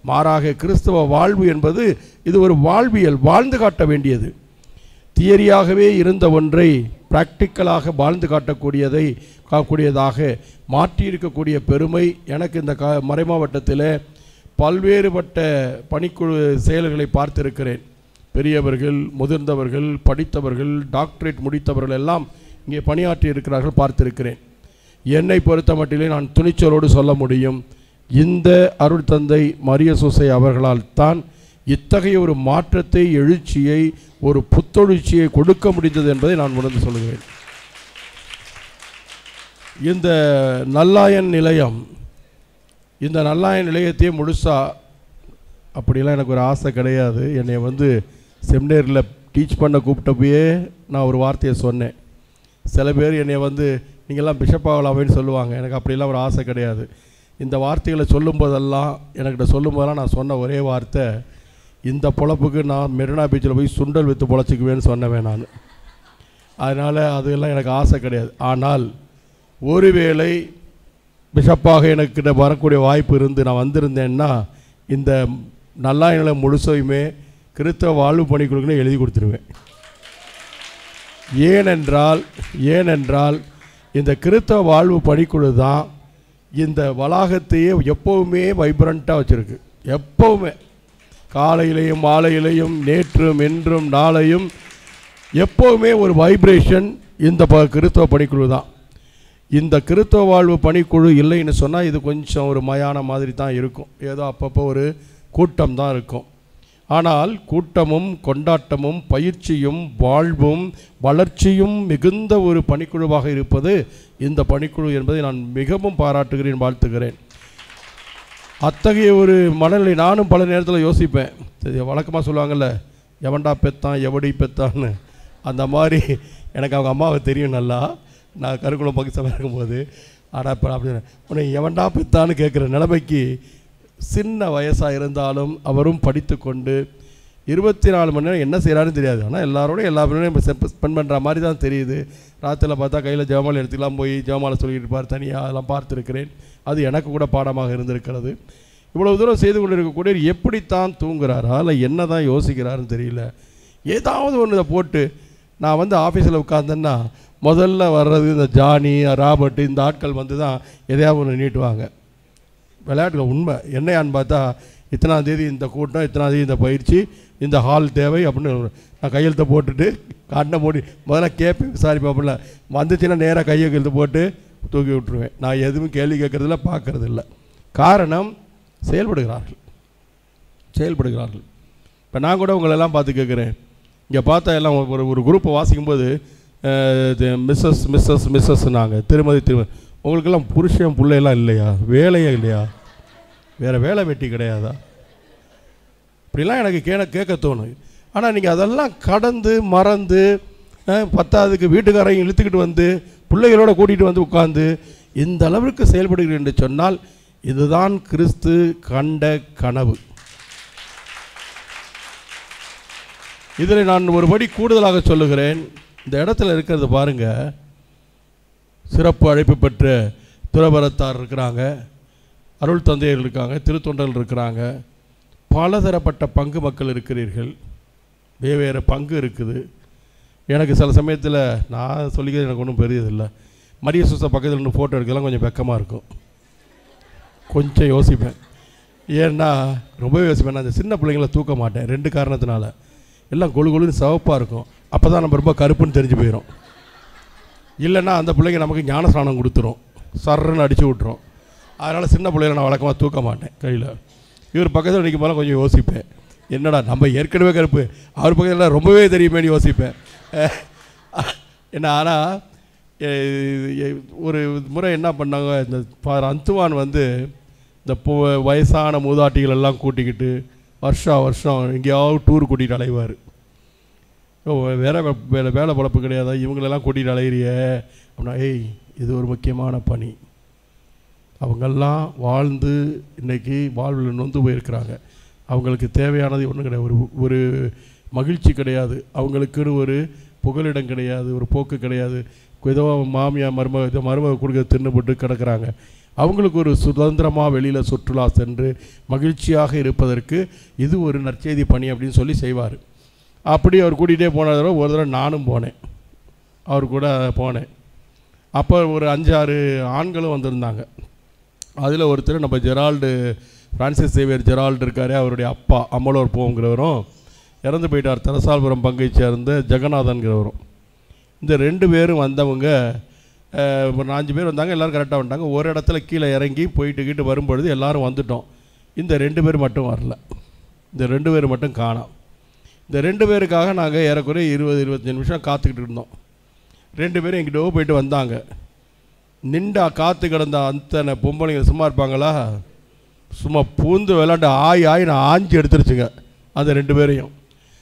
மாறாக கிறிஸ்தவ வாழ்வு என்பது இது ஒரு வாழ்வியல், வாழ்ந்து காட்ட வேண்டியது. தியரியாகவே இருந்த ஒன்றை பிராக்டிக்கலாக வாழ்ந்து காட்டக்கூடியதாக மாற்றியிருக்கக்கூடிய பெருமை எனக்கு இந்த மறைமாவட்டத்தில் பல்வேறுபட்ட பணிக்குழு செயல்களை பார்த்திருக்கிறேன். பெரியவர்கள், முதிர்ந்தவர்கள், படித்தவர்கள், டாக்டரேட் முடித்தவர்கள் எல்லாம் இங்கே பணியாற்றி இருக்கிறார்கள், பார்த்திருக்கிறேன். என்னை பொறுத்த மட்டிலே நான் துணிச்சலோடு சொல்ல முடியும், இந்த அருட்தந்தை மரிய சுசை அவர்களால் தான் இத்தகைய ஒரு மாற்றத்தை, எழுச்சியை, ஒரு புத்தொழிச்சியை கொடுக்க முடிந்தது என்பதை நான் உணர்ந்து சொல்கிறேன். இந்த நல்லாயன் நிலையத்தையே முழுசாக அப்படிலாம் எனக்கு ஒரு ஆசை கிடையாது. என்னை செமினேரில் டீச் பண்ண கூப்பிட்டப்பயே நான் ஒரு வார்த்தையை சொன்னேன். சில பேர் என்னை நீங்கள்லாம் பிஷப் ஆகலாமேன்னு சொல்லுவாங்க. எனக்கு அப்படிலாம் ஒரு ஆசை கிடையாது. இந்த வார்த்தைகளை சொல்லும்போதெல்லாம் நான் சொன்ன ஒரே வார்த்தை, இந்த பொழப்புக்கு நான் மெரினா பீச்சில் போய் சுண்டல் விற்று பொழைச்சிக்குவேன்னு சொன்னவேன் நான். அதனால் அதெல்லாம் எனக்கு ஆசை கிடையாது. ஆனால் ஒருவேளை பிஷப்பாக எனக்கு வரக்கூடிய வாய்ப்பு இருந்து நான் வந்திருந்தேன்னா இந்த நல்லாயங்களை முழுசையுமே கிறிஸ்தவ வாழ்வு பணிக்குழுக்குன்னு எழுதி கொடுத்துருவேன். ஏனென்றால் இந்த கிறிஸ்தவ வாழ்வு பணிக்குழு தான் இந்த வளாகத்தையே எப்போவுமே வைப்ரண்ட்டாக வச்சுருக்கு. எப்போவுமே காலையிலையும் மாலையிலையும் நேற்றும் இன்றும் நாளையும் எப்போவுமே ஒரு வைப்ரேஷன் இந்த கிறிஸ்தவ பணிக்குழு தான். இந்த கிறிஸ்தவ வாழ்வு பணிக்குழு இல்லைன்னு சொன்னால் இது கொஞ்சம் ஒரு மயான மாதிரி தான் இருக்கும். ஏதோ அப்பப்போ ஒரு கூட்டம் தான் இருக்கும். ஆனால் கூட்டமும் கொண்டாட்டமும் பயிற்சியும் வாழ்வும் வளர்ச்சியும் மிகுந்த ஒரு பணிக்குழுவாக இருப்பது இந்த பணிக்குழு என்பதை நான் மிகவும் பாராட்டுகிறேன், வாழ்த்துகிறேன். அத்தகைய ஒரு மனநிலை நானும் பல நேரத்தில் யோசிப்பேன். சரி, வழக்கமாக சொல்லுவாங்கள்ல, எவன்டா பெத்தான் எவடி பெத்தான்னு, அந்த மாதிரி எனக்கு அவங்க அம்மாவை தெரியும் நல்லா. நான் கருக்குளம் பகுதியாக இருக்கும்போது ஆனால் இப்போ அப்படி உன்னை எவன்டா பெத்தான்னு கேட்குற நிலைமைக்கு சின்ன வயசாக இருந்தாலும் அவரும் படித்து கொண்டு 24 மணி நேரம் என்ன செய்கிறாருன்னு தெரியாது. ஆனால் எல்லாரோடையும் எல்லா மணி ஸ்பெண்ட் பண்ணுற மாதிரி தான் தெரியுது. ராத்திரியில் பார்த்தா கையில் ஜெபமாலை எடுத்துக்கலாம் போய் ஜெபமாலை சொல்லிட்டு இருப்பார் தனியாக. அதெல்லாம் பார்த்துருக்கிறேன். அது எனக்கு கூட பாடமாக இருந்திருக்கிறது. இவ்வளவு தூரம் செய்து கொண்டு இருக்கக்கூடிய எப்படித்தான் தூங்குறாரா இல்லை என்ன தான் யோசிக்கிறாருன்னு தெரியல. ஏதாவது ஒன்று இதை போட்டு நான் வந்து ஆஃபீஸில் உட்காந்தேன்னா முதல்ல வர்றது இந்த ஜானி ராபர்ட் இந்த ஆட்கள் வந்து தான் எதையாவது ஒன்று நீட்டுவாங்க. விளையாட்டுல உண்மை என்னையான்னு பார்த்தா இத்தனாம் தேதி இந்த கூட்டம், இத்தனாம் தேதி இந்த பயிற்சி, இந்த ஹால் தேவை அப்படின்னு நான் கையெழுத்தை போட்டுட்டு கண்ணை மூடி முதல்ல கேட்பேன், விசாரிப்பேன். அப்படில வந்துச்சுன்னா நேராக கையை கையெழுத்து போட்டு தூக்கி விட்டுருவேன். நான் எதுவும் கேள்வி கேட்குறதில்ல, பார்க்குறதில்ல. காரணம் செயல்படுகிறார்கள். இப்போ நான் கூட உங்களெல்லாம் பார்த்து கேட்குறேன். இங்கே பார்த்தா எல்லாம் ஒரு குரூப்பை வாசிக்கும்போது மிஸ்ஸஸ் நாங்கள் திருமதி உங்களுக்கெல்லாம் புருஷன் பிள்ளையெல்லாம் இல்லையா? வேலையே இல்லையா? வேறு வேலை வெட்டி கிடையாதா? இப்படிலாம் எனக்கு கேட்க தோணும். ஆனால் நீங்கள் அதெல்லாம் கடந்து மறந்து பத்தாவதுக்கு வீட்டுக்காரையும் இழுத்துக்கிட்டு வந்து பிள்ளைகளோட கூட்டிகிட்டு வந்து உட்காந்து இந்த அளவிற்கு செயல்படுகிறேன் என்று சொன்னால் இதுதான் கிறிஸ்து கண்ட கனவு. இதில் நான் ஒருபடி கூடுதலாக சொல்லுகிறேன். இந்த இடத்துல இருக்கிறது பாருங்கள், சிறப்பு அழைப்பு பெற்ற துறவரத்தார் இருக்கிறாங்க, அருள் தந்தையர்கள் இருக்காங்க, திருத்தொண்டர்கள் இருக்கிறாங்க, பலதரப்பட்ட பங்கு மக்கள் இருக்கிறீர்கள், வெவ்வேறு பங்கு இருக்குது. எனக்கு சில சமயத்தில் நான் சொல்லிக்கிறது எனக்கு ஒன்றும் பெரியதில்லை. மரிய சூசை பக்கத்தில் நின்று ஃபோட்டோ எடுக்கலாம் கொஞ்சம் வெக்கமாக இருக்கும், கொஞ்சம் யோசிப்பேன். ஏன்னா ரொம்பவே யோசிப்பேன். நான் அந்த சின்ன பிள்ளைங்களை தூக்க மாட்டேன் 2 காரணத்தினால. எல்லாம் கொழு கொழுன்னு சிவப்பாக இருக்கும், அப்போ தான் நம்ம ரொம்ப கருப்புன்னு தெரிஞ்சு போயிடும். இல்லைன்னா அந்த பிள்ளைங்க நமக்கு ஞானஸ்நானம் கொடுத்துரும், சர்றன்னு அடித்து விட்டுரும். அதனால் சின்ன பிள்ளைகளை நான் வழக்கமாக தூக்க மாட்டேன் கையில். இவர் பக்கத்தில் நிற்கும் போல கொஞ்சம் யோசிப்பேன், என்னடா நம்ம ஏற்கனவே கருப்பு, அவர் பக்கத்தில் ரொம்பவே தெரியுமேனு யோசிப்பேன். என்ன ஆனால் ஒரு முறை என்ன பண்ணாங்க, இந்த அந்துவான் வந்து இந்த வயசான மூதாட்டிகள் எல்லாம் கூட்டிக்கிட்டு வருஷம் எங்கேயாவது டூர் கூட்டிகிட்டு அலைவார். வேலை பொழப்பு கிடையாதா இவங்களெல்லாம் கூட்டிகிட்டு அலையிறிய அப்படின்னா, ஏய் இது ஒரு முக்கியமான பணி. அவங்கெல்லாம் வாழ்ந்து இன்றைக்கி வாழ்வில் நொந்து போயிருக்கிறாங்க. அவங்களுக்கு தேவையானது ஒன்றும் கிடையாது, ஒரு மகிழ்ச்சி கிடையாது, அவங்களுக்குன்னு ஒரு புகலிடம் கிடையாது, ஒரு போக்கு கிடையாது. ஏதோ மாமியார் மருமக கொடுக்க தின்னுபட்டு கிடக்கிறாங்க. அவங்களுக்கு ஒரு சுதந்திரமாக வெளியில் சுற்றுலா சென்று மகிழ்ச்சியாக இருப்பதற்கு இது ஒரு நற்செய்தி பணி அப்படின்னு சொல்லி செய்வார். அப்படி அவர் கூட்டிகிட்டே போன தடவை ஒரு தடவை நானும் போனேன், அவர் கூட போனேன். அப்போ ஒரு 5-6 ஆண்களும் வந்திருந்தாங்க. அதில் ஒருத்தர் நம்ம ஜெரால்டு, பிரான்சிஸ் சேவியர் ஜெரால்டு இருக்கார், அவருடைய அப்பா அம்மலோர் போங்கிறவரும் இறந்து போயிட்டார். தரசால்புரம் பங்கை சேர்ந்த ஜெகநாதன்கிறவரும். இந்த 2 பேரும் வந்தவங்க ஒரு 5 பேர் வந்தாங்க, எல்லோரும் கரெக்டாக வந்துட்டாங்க. ஒரு இடத்துல கீழே இறங்கி போயிட்டு வரும்பொழுது எல்லோரும் வந்துட்டோம். இந்த 2 பேர் மட்டும் வரல, இந்த 2 பேர் மட்டும் காணோம். இந்த 2 பேருக்காக நாங்கள் ஏறக்குறைய 20-25 நிமிஷம் காத்துக்கிட்டு இருந்தோம். 2 பேரும் எங்கிட்ட போயிட்டு வந்தாங்க. நின்றா காத்து கிடந்த அத்தனை பொம்பளைங்க சும்மா இருப்பாங்களா, சும்மா பூந்து விளாண்டு ஆய் நான் ஆஞ்சி எடுத்துருச்சுங்க அந்த 2 பேரையும்.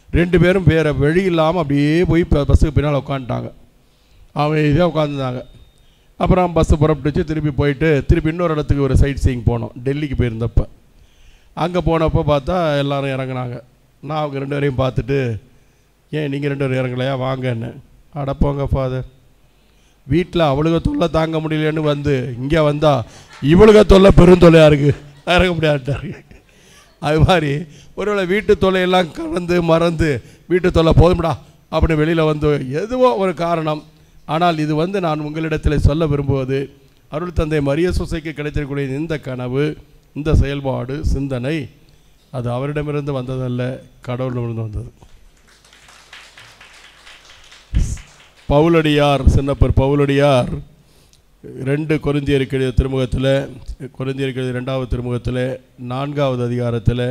2 பேரும் வேறு வழி இல்லாமல் அப்படியே போய் பஸ்ஸுக்கு பின்னால் உட்காந்துட்டாங்க. அவன் இதே உட்காந்துருந்தாங்க. அப்புறம் பஸ்ஸு புறப்பட்டுச்சு, திருப்பி இன்னொரு இடத்துக்கு ஒரு சைட் சீயிங் போனோம். டெல்லிக்கு போயிருந்தப்போ அங்கே போனப்போ பார்த்தா எல்லோரும் இறங்கினாங்க. நான் அவங்க 2 பேரையும் பார்த்துட்டு, ஏன் நீங்கள் 2 பேரும் இறங்கலையா வாங்கன்னு. அடப்போங்க ஃபாதர், வீட்டில் அவளுக தொல்லை தாங்க முடியலன்னு வந்து இங்கே வந்தால் இவளுக தொல்லை பெருந்தொல்லையாக இருக்குது, இறங்க முடியாட்டாரு. அது மாதிரி ஒருவேளை வீட்டு தொல்லையெல்லாம் கலந்து மறந்து வீட்டு தொல்லை போதும்டா அப்படின்னு வெளியில் வந்து எதுவோ ஒரு காரணம். ஆனால் இது வந்து நான் உங்களிடத்தில் சொல்ல விரும்புவது, அருள் தந்தை மரிய சூசைக்கு கிடைத்திருக்கக்கூடிய இந்த கனவு, இந்த செயல்பாடு, சிந்தனை அது அவரிடமிருந்து வந்ததல்ல, கடவுளிடமிருந்து வந்தது. பவுலடியார், சின்னப்பர் பவுலடியார் 2 கொரிந்தியருக்கு எழுதிய திருமுகத்தில், கொரிந்தியருக்கு எழுதிய 2வது திருமுகத்தில் 4வது அதிகாரத்தில்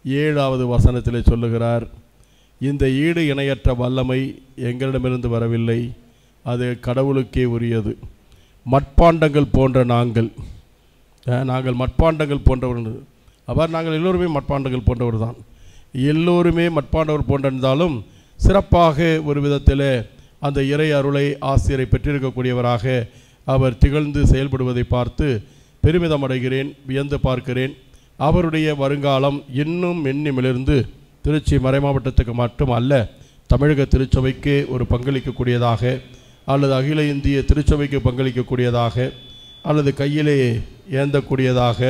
7வது வசனத்தில் சொல்லுகிறார், இந்த ஈடு இணையற்ற வல்லமை எங்களிடமிருந்து வரவில்லை, அது கடவுளுக்கே உரியது. மட்பாண்டங்கள் போன்ற நாங்கள் மட்பாண்டங்கள் போன்றவர்கள். அவ்வாறு நாங்கள் எல்லோருமே மட்பாண்டங்கள் போன்றவர் தான். எல்லோருமே மட்பாண்டவர் போன்றிருந்தாலும் சிறப்பாக ஒரு விதத்தில் அந்த இறை அருளை ஆசிரியரை பெற்றிருக்கக்கூடியவராக அவர் திகழ்ந்து செயல்படுவதை பார்த்து பெருமிதம் அடைகிறேன், வியந்து பார்க்கிறேன். அவருடைய வருங்காலம் இன்னும் மென்னிமிலிருந்து திருச்சி மறைமாவட்டத்துக்கு மட்டுமல்ல, தமிழக திருச்சபைக்கு ஒரு பங்களிக்கக்கூடியதாக, அல்லது அகில இந்திய திருச்சபைக்கு பங்களிக்கக்கூடியதாக, அல்லது கையிலே ஏந்தக்கூடியதாக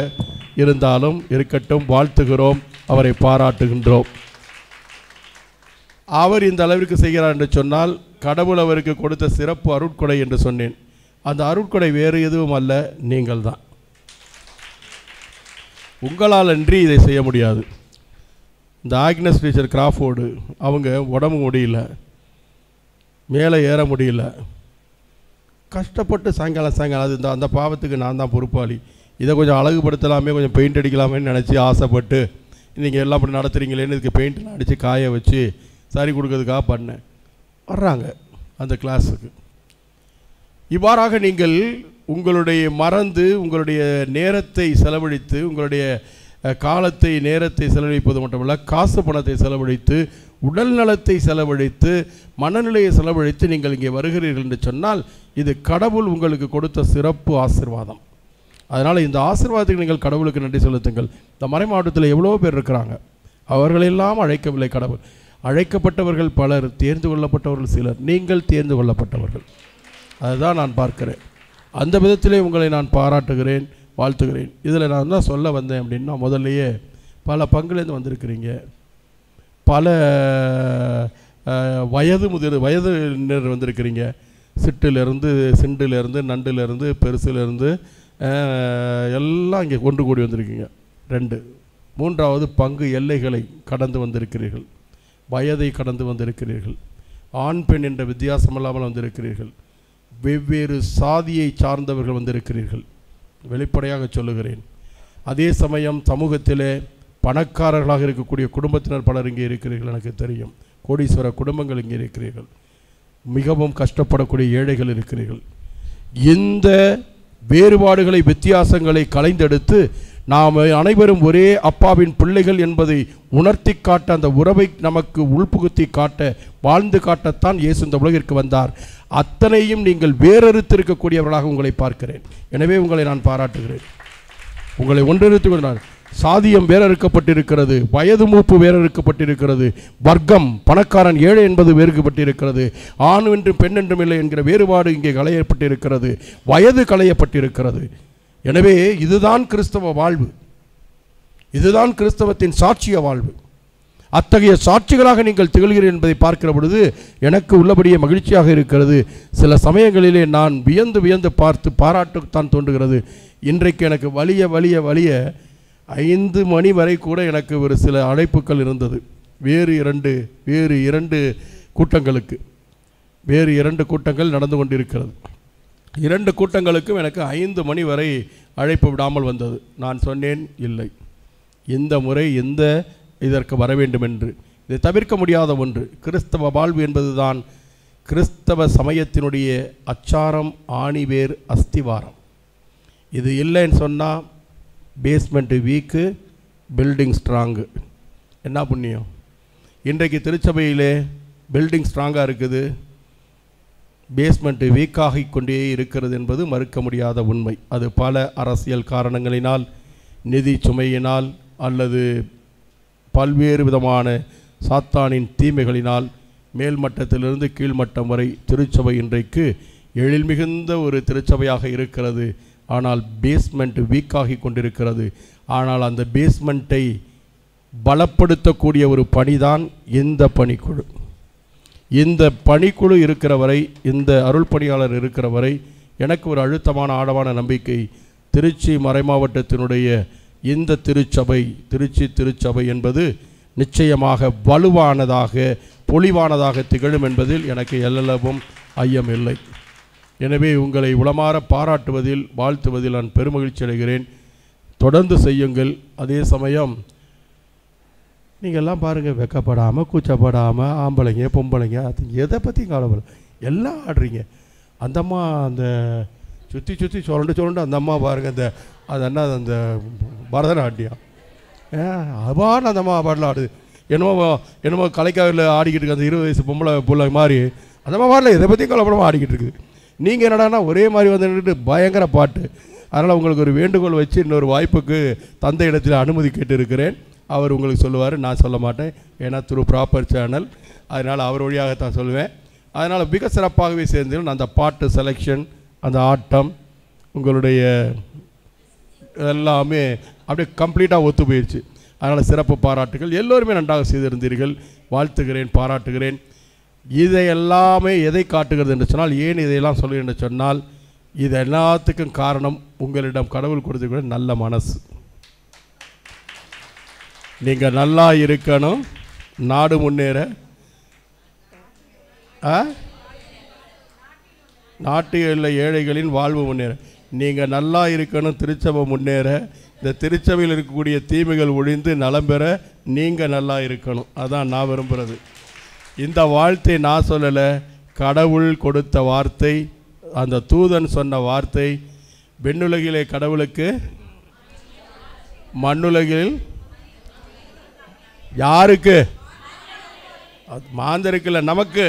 இருந்தாலும் இருக்கட்டும், வாழ்த்துகிறோம், அவரை பாராட்டுகின்றோம். அவர் இந்த அளவிற்கு செய்கிறார் என்று சொன்னால் கடவுள் அவருக்கு கொடுத்த சிறப்பு அருட்கொடை என்று சொன்னேன். அந்த அருட்கொடை வேறு எதுவும் அல்ல, நீங்கள் தான். உங்களால் அன்றி இதை செய்ய முடியாது. இந்த ஆக்னஸ் டீச்சர் கிராஃபோர்டு அவங்க உடம்பு முடியல, மேலே ஏற முடியல, கஷ்டப்பட்டு சாயங்காலம் அது அந்த பாவத்துக்கு நான் தான் பொறுப்பாளி. இதை கொஞ்சம் அழகுபடுத்தலாமே, கொஞ்சம் பெயிண்ட் அடிக்கலாமேன்னு நினச்சி ஆசைப்பட்டு நீங்கள் எல்லாம் அப்படி நடத்துகிறீங்களேன்னு இதுக்கு பெயிண்ட்லாம் அடித்து காய வச்சு சரி கொடுக்கறதுக்காக பண்ணேன். வர்றாங்க அந்த கிளாஸுக்கு. இவ்வாறாக நீங்கள் உங்களுடைய மறந்து உங்களுடைய நேரத்தை செலவழித்து, உங்களுடைய காலத்தை நேரத்தை செலவழிப்பது மட்டுமல்ல, காசு பணத்தை செலவழித்து, உடல் நலத்தை செலவழித்து, மனநிலையை செலவழித்து நீங்கள் இங்கே வருகிறீர்கள் என்று சொன்னால் இது கடவுள் உங்களுக்கு கொடுத்த சிறப்பு ஆசீர்வாதம். அதனால் இந்த ஆசீர்வாதத்துக்கு நீங்கள் கடவுளுக்கு நன்றி செலுத்துங்கள். இந்த மறை மாவட்டத்தில் எவ்வளோ பேர் இருக்கிறாங்க, அவர்களெல்லாம் அழைக்கவில்லை கடவுள். அழைக்கப்பட்டவர்கள் பலர், தேர்ந்து கொள்ளப்பட்டவர்கள் சிலர், நீங்கள் தேர்ந்து கொள்ளப்பட்டவர்கள். அதுதான் நான் பார்க்கிறேன். அந்த விதத்திலே உங்களை நான் பாராட்டுகிறேன், வாழ்த்துகிறேன். இதில் நான் தான் சொல்ல வந்தேன் அப்படின்னா, முதல்லையே பல பங்குலேருந்து வந்திருக்கிறீங்க, பல வயதினர் வந்திருக்கிறீங்க. சிட்டிலேருந்து, சிண்டிலேருந்து, நண்டிலேருந்து, பெருசிலேருந்து எல்லாம் இங்கே கொண்டு கூடி வந்திருக்கீங்க. 2 3வது பங்கு எல்லைகளை கடந்து வந்திருக்கிறீர்கள், வயதை கடந்து வந்திருக்கிறீர்கள், ஆண் பெண் என்ற வித்தியாசமில்லாமல் வந்திருக்கிறீர்கள், வெவ்வேறு சாதியை சார்ந்தவர்கள் வந்திருக்கிறீர்கள். வெளிப்படையாக சொல்லுகிறேன். அதே சமயம் சமூகத்திலே பணக்காரர்களாக இருக்கக்கூடிய குடும்பத்தினர் பலர் இங்கே இருக்கிறீர்கள், எனக்கு தெரியும். கோடீஸ்வர குடும்பங்கள் இங்கே இருக்கிறீர்கள், மிகவும் கஷ்டப்படக்கூடிய ஏழைகள் இருக்கிறீர்கள். இந்த வேறுபாடுகளை, வித்தியாசங்களை களைந்தெடுத்து நாம் அனைவரும் ஒரே அப்பாவின் பிள்ளைகள் என்பதை உணர்த்தி காட்ட, அந்த உறவை நமக்கு உள்புகுத்தி காட்ட, வாழ்ந்து காட்டத்தான் இயேசு இந்த உலகிற்கு வந்தார். அத்தனையும் நீங்கள் வேறறுத்திருக்கக்கூடியவர்களாக உங்களை பார்க்கிறேன். எனவே உங்களை நான் பாராட்டுகிறேன். உங்களை ஒன்றிணைத்து கொண்டார். சாதியம் வேறறுக்கப்பட்டிருக்கிறது, வயது மூப்பு வேறறுக்கப்பட்டிருக்கிறது, வர்க்கம், பணக்காரன் ஏழை என்பது வேறுபட்டிருக்கிறது, ஆண் என்றும் பெண் என்றும் இல்லை என்கிற வேறுபாடு இங்கே களையப்பட்டிருக்கிறது, வயது களையப்பட்டிருக்கிறது. எனவே இதுதான் கிறிஸ்தவ வாழ்வு, இதுதான் கிறிஸ்தவத்தின் சாட்சிய வாழ்வு. அத்தகைய சாட்சிகளாக நீங்கள் திகழ்கிறீர்கள் என்பதை பார்க்கிற பொழுது எனக்கு உள்ளபடியே மகிழ்ச்சியாக இருக்கிறது. சில சமயங்களிலே நான் வியந்து வியந்து பார்த்து பாராட்டத்தான் தோன்றுகிறது. இன்றைக்கு எனக்கு வலிய 5 மணி வரை கூட எனக்கு ஒரு சில அழைப்புகள் இருந்தது. வேறு இரண்டு கூட்டங்களுக்கு, வேறு 2 கூட்டங்கள் நடந்து கொண்டிருக்கிறது. 2 கூட்டங்களுக்கும் எனக்கு 5 மணி வரை அழைப்பு விடாமல் வந்தது. நான் சொன்னேன், இல்லை, இந்த முறை இதற்கு வர வேண்டும் என்று. இதை தவிர்க்க முடியாத ஒன்று. கிறிஸ்தவ வாழ்வு என்பதுதான் கிறிஸ்தவ சமயத்தினுடைய அச்சாரம், ஆணிவேர், அஸ்திவாரம். இது இல்லைன்னு சொன்னால் பேஸ்மெண்ட்டு வீக்கு, பில்டிங் ஸ்ட்ராங்கு. என்ன புண்ணியம்! இன்றைக்கு திருச்சபையிலே பில்டிங் ஸ்ட்ராங்காக இருக்குது, பேஸ்மெண்ட்டு வீக்காகி கொண்டே இருக்கிறது என்பது மறுக்க முடியாத உண்மை. அது பல அரசியல் காரணங்களினால், நிதி சுமையினால், அல்லது பல்வேறு விதமான சாத்தானின் தீமைகளினால் மேல்மட்டத்திலிருந்து கீழ்மட்டம் வரை திருச்சபை இன்றைக்கு எழில் மிகுந்த ஒரு திருச்சபையாக இருக்கிறது. ஆனால் பேஸ்மெண்ட் வீக்காகி கொண்டிருக்கிறது. ஆனால் அந்த பேஸ்மெண்ட்டை பலப்படுத்தக்கூடிய ஒரு பணிதான் இந்த பணிக்குழு. இந்த பணிக்குழு இருக்கிற வரை, இந்த அருள் பணியாளர் இருக்கிற வரை எனக்கு ஒரு அழுத்தமான ஆழமான நம்பிக்கை, திருச்சி மறைமாவட்டத்தினுடைய இந்த திருச்சபை, திருச்சி திருச்சபை என்பது நிச்சயமாக வலுவானதாக, பொலிவானதாக திகழும் என்பதில் எனக்கு எல்லளவும் ஐயம் இல்லை. எனவே உங்களை உளமாற பாராட்டுவதில், வாழ்த்துவதில் நான் பெருமகிழ்ச்சி அடைகிறேன். தொடர்ந்து செய்யுங்கள். அதே சமயம் நீங்கள் எல்லாம் பாருங்கள், வெக்கப்படாமல், கூச்சப்படாமல், ஆம்பளைங்க பொம்பளைங்க அது எதை பற்றி கவலைப்பட எல்லாம் ஆடுறீங்க. அந்த அம்மா அந்த சுற்றி சுரண்டு அந்த அம்மா பாருங்கள், அது என்ன அந்த பரதநாட்டியம் அபான அந்த அம்மா பாடலாம் ஆடுது. என்னமோ கலைக்காவில் ஆடிக்கிட்டு இருக்கு அந்த 20 வயசு பொம்பளை பிள்ளை மாதிரி அந்த அம்மா பாடல எதை பற்றியும் கவலைப்படாமல் ஆடிக்கிட்டு இருக்குது. நீங்கள் என்னடானா ஒரே மாதிரி வந்துட்டு பயங்கர பாட்டு. அதனால் உங்களுக்கு ஒரு வேண்டுகோள் வச்சு இன்னொரு வாய்ப்புக்கு தந்தை இடத்தில் அனுமதி கேட்டு இருக்கிறேன். அவர் உங்களுக்கு சொல்லுவார், நான் சொல்ல மாட்டேன். ஏன்னா த்ரூ ப்ராப்பர் சேனல், அதனால் அவர் வழியாகத்தான் சொல்லுவேன். அதனால் மிக சிறப்பாகவே சேர்ந்து அந்த பாட்டு செலெக்ஷன், அந்த ஆட்டம், உங்களுடைய எல்லாமே அப்படியே கம்ப்ளீட்டாக ஒத்து போயிடுச்சு. அதனால் சிறப்பு பாராட்டுகள். எல்லோருமே நன்றாக செய்திருந்தீர்கள். வாழ்த்துகிறேன், பாராட்டுகிறேன். இதை எல்லாமே எதை காட்டுகிறது என்று சொன்னால், ஏன் இதையெல்லாம் சொல்கிறேன் என்று சொன்னால், இது எல்லாத்துக்கும் காரணம் உங்களிடம் கடவுள் கொடுத்துக்கிற நல்ல மனசு. நீங்கள் நல்லா இருக்கணும், நாடு முன்னேற, நாட்டில் உள்ள ஏழைகளின் வாழ்வு முன்னேற, நீங்கள் நல்லா இருக்கணும், திருச்சபை முன்னேற, இந்த திருச்சபையில் இருக்கக்கூடிய தீமைகள் ஒழிந்து நலம் பெற நீங்கள் நல்லா இருக்கணும். அதான் நான் விரும்புகிறது. இந்த வார்த்தை நான் சொல்லலை, கடவுள் கொடுத்த வார்த்தை, அந்த தூதன் சொன்ன வார்த்தை. விண்ணுலகிலே கடவுளுக்கு, மண்ணுலகில் யாருக்கு? மாந்தருக்குல்ல, நமக்கு,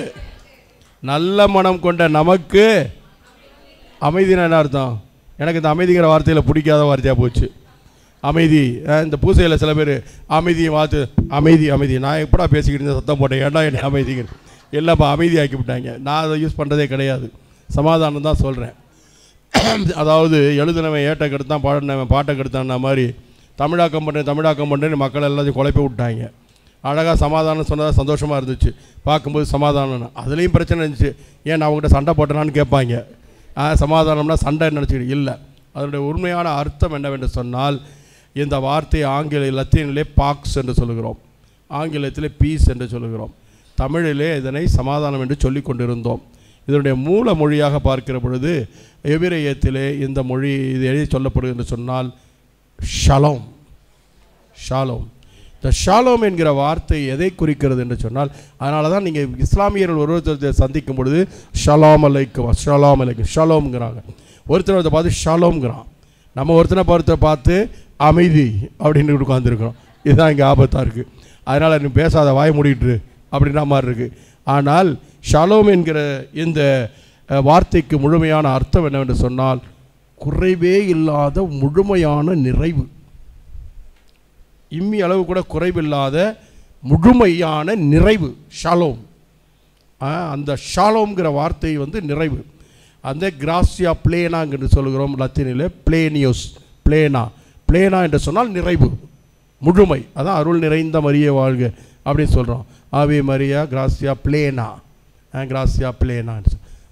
நல்ல மனம் கொண்ட நமக்கு அமைதினா என்ன அர்த்தம்? எனக்கு இந்த அமைதிங்கிற வார்த்தையில் பிடிக்காத வார்த்தையாக போச்சு. அமைதி, இந்த பூசையில் சில பேர் அமைதியை வார்த்தை, அமைதி அமைதி, நான் எப்படா பேசிக்கிட்டு இருந்தேன், சத்தம் போட்டேன், ஏன்டா என்ன அமைதிங்க எல்லாப்பா அமைதியாக்கி விட்டாங்க. நான் அதை யூஸ் பண்ணுறதே கிடையாது, சமாதானம் தான் சொல்கிறேன். அதாவது எழுதினவன் ஏட்டை கெடுத்தான், பாடினவன் பாட்டை கெடுத்தான்னா மாதிரி தமிழாக்கம் பண்ணுறேன்னு மக்கள் எல்லாத்தையும் குழப்பி விட்டாங்க. அழகாக சமாதானம் சொன்னதாக சந்தோஷமாக இருந்துச்சு, பார்க்கும்போது சமாதானம். அதுலேயும் பிரச்சனை இருந்துச்சு, ஏன் நான் அவங்ககிட்ட சண்டை போட்டேனான்னு கேட்பாங்க. சமாதானம்னா சண்டை நினச்சிக்கிட்டு இல்லை. அதனுடைய உண்மையான அர்த்தம் என்னவென்று சொன்னால், இந்த வார்த்தை லத்தீனிலே பாக்ஸ் என்று சொல்லுகிறோம், ஆங்கிலத்திலே பீஸ் என்று சொல்லுகிறோம், தமிழிலே இதனை சமாதானம் என்று சொல்லி கொண்டிருந்தோம். இதனுடைய மூல மொழியாக பார்க்கிற பொழுது எபிரேயத்திலே இந்த மொழி இது எழுதி சொல்லப்படுகிறது என்று சொன்னால் ஷலோம். ஷாலோம், இந்த ஷாலோம் என்கிற வார்த்தை எதை குறிக்கிறது என்று சொன்னால், அதனால தான் நீங்கள் இஸ்லாமியர்கள் ஒருவரை சந்திக்கும் பொழுது ஷலாம் அலைக்கும், ஷலாம் அலைக்கும், ஷலோம்ங்கிறாங்க. ஒருத்தரை பார்த்து ஷாலோம்ங்கிறான். நம்ம ஒருத்தனை பார்த்து அமைதி அப்படின்னு உட்காந்துருக்கிறோம். இதுதான் இங்கே ஆபத்தாக இருக்குது. அதனால் நீ பேசாத, வாய் மூடிட்டு அப்படின்ற மாதிரி இருக்குது. ஆனால் ஷாலோம் என்கிற இந்த வார்த்தைக்கு முழுமையான அர்த்தம் என்னவென்று சொன்னால், குறைவே இல்லாத முழுமையான நிறைவு. இம்மி அளவு கூட குறைவில்லாத முழுமையான நிறைவு ஷாலோம். அந்த ஷாலோம்ங்கிற வார்த்தை நிறைவு. அந்த கிராசியா பிளேனாங்கிறது சொல்லுகிறோம் லத்தீனில், பிளேனியோஸ், பிளேனா. பிளேனா என்று சொன்னால் நிறைவு, முழுமை. அதான் அருள் நிறைந்த மரியே வாழ்க அப்படின்னு சொல்கிறோம். ஆவே மரியா கிராசியா பிளேனா, கிராசியா பிளேனா.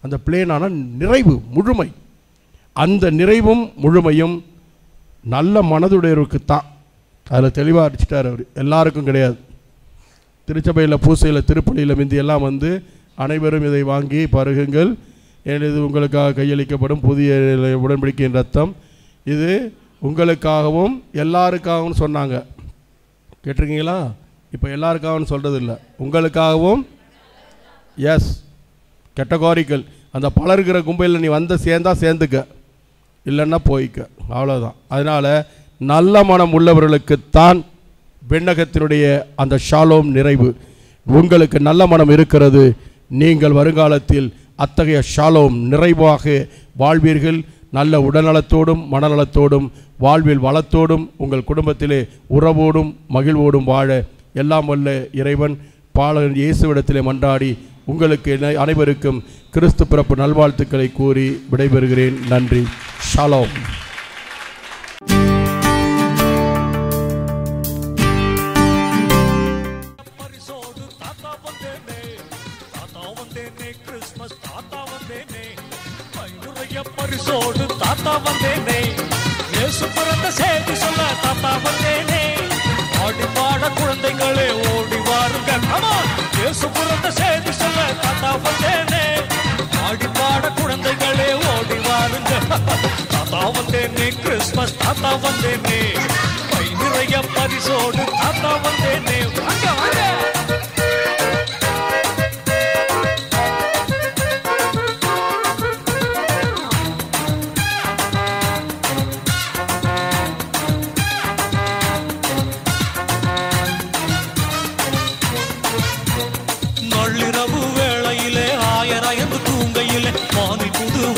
அந்த பிளேனான நிறைவு, முழுமை. அந்த நிறைவும் முழுமையும் நல்ல மனதுடையவருக்கு தான். அதில் தெளிவாக அடிச்சிட்டார் அவர், எல்லாருக்கும் கிடையாது. திருச்சபையில் பூசையில் திருப்பலியில் மிந்தியெல்லாம் அனைவரும் இதை வாங்கி பருகுங்கள், இது உங்களுக்காக கையளிக்கப்படும் புதிய உடன்படிக்கையின் ரத்தம், இது உங்களுக்காகவும் எல்லாருக்காகவும் சொன்னாங்க. கேட்டிருக்கீங்களா? இப்போ எல்லாருக்காகவும் சொல்கிறது இல்லை, உங்களுக்காகவும். Yes, categorical. அந்த பலருக்கிற கும்பையில் நீ சேர்ந்தா சேர்ந்துக்க, இல்லைன்னா போய்க்க, அவ்வளோதான். அதனால் நல்ல மனம் உள்ளவர்களுக்குத்தான் விண்ணகத்தினுடைய அந்த ஷாலோம் நிறைவு. உங்களுக்கு நல்ல மனம் இருக்கிறது, நீங்கள் வருங்காலத்தில் அத்தகைய ஷாலோம் நிறைவாக வாழ்வீர்கள். நல்ல உடல்நலத்தோடும் மனநலத்தோடும் வாழ்வில் வளத்தோடும் உங்கள் குடும்பத்திலே உறவோடும் மகிழ்வோடும் வாழ எல்லாம் வல்ல இறைவன் பாலகன் இயேசுவிடத்திலே மன்றாடி உங்களுக்கு அனைவருக்கும் கிறிஸ்து பிறப்பு நல்வாழ்த்துக்களை கூறி விடைபெறுகிறேன். நன்றி. ஷாலோம். பரிசோடு தாத்தா வந்தேனே, இயேசு பிறந்த செய்தி சொல்ல தாத்தா வந்தேனே, ஆடி பாட குழந்தைகளே ஓடி வாருங்கள். இயேசு பிறந்த செய்தி சொல்ல தாத்தா வந்தேனே, ஆடி பாட குழந்தைகளே ஓடி வாருங்கள். தாத்தா வந்தேனே, கிறிஸ்மஸ் தாத்தா வந்தேனே, பை நிறைய பரிசோடு தாத்தா வந்தேனே. வாங்க வாங்க.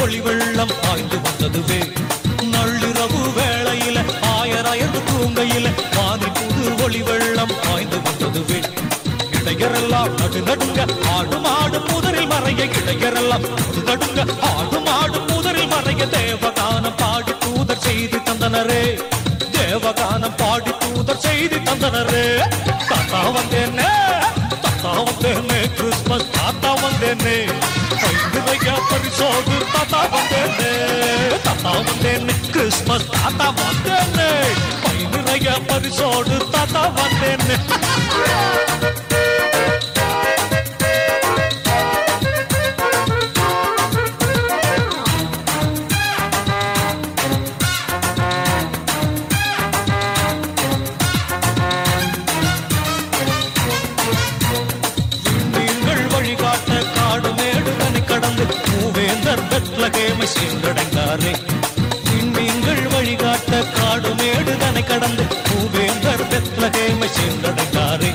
ஒளி வெள்ளம் பாய்ந்து வந்ததுவே, நள்ளிரவு வேளையில ஆயராயந்து தூங்கையில வானில் புது ஒளி வெள்ளம் இளைஞரெல்லாம் நடு நடுங்க ஆடு மாடு புதரில் மறைய இளைஞரெல்லாம் நடு நடுங்க ஆடு மாடு புதரில் மறைய தேவகானம் பாடி தூதர் செய்தி தந்தனரே தேவகானம் பாடி தூதர் செய்தி தந்தனரே தாத்தா வந்தேனே கிறிஸ்மஸ் தாத்தா வந்தேனே நிறைய பரிசோடு தாத்தா வந்தேனே கிறிஸ்மஸ் தாத்தா வந்தேனே நிறைய பரிசோடு தாத்தா வந்தேனே சென்றடைந்தாரே விண்மீன்கள் வழிகாட்ட காடு மேடுதனை கடந்து பூவேந்தர் பெத்லகேமை சென்றடைந்தாரே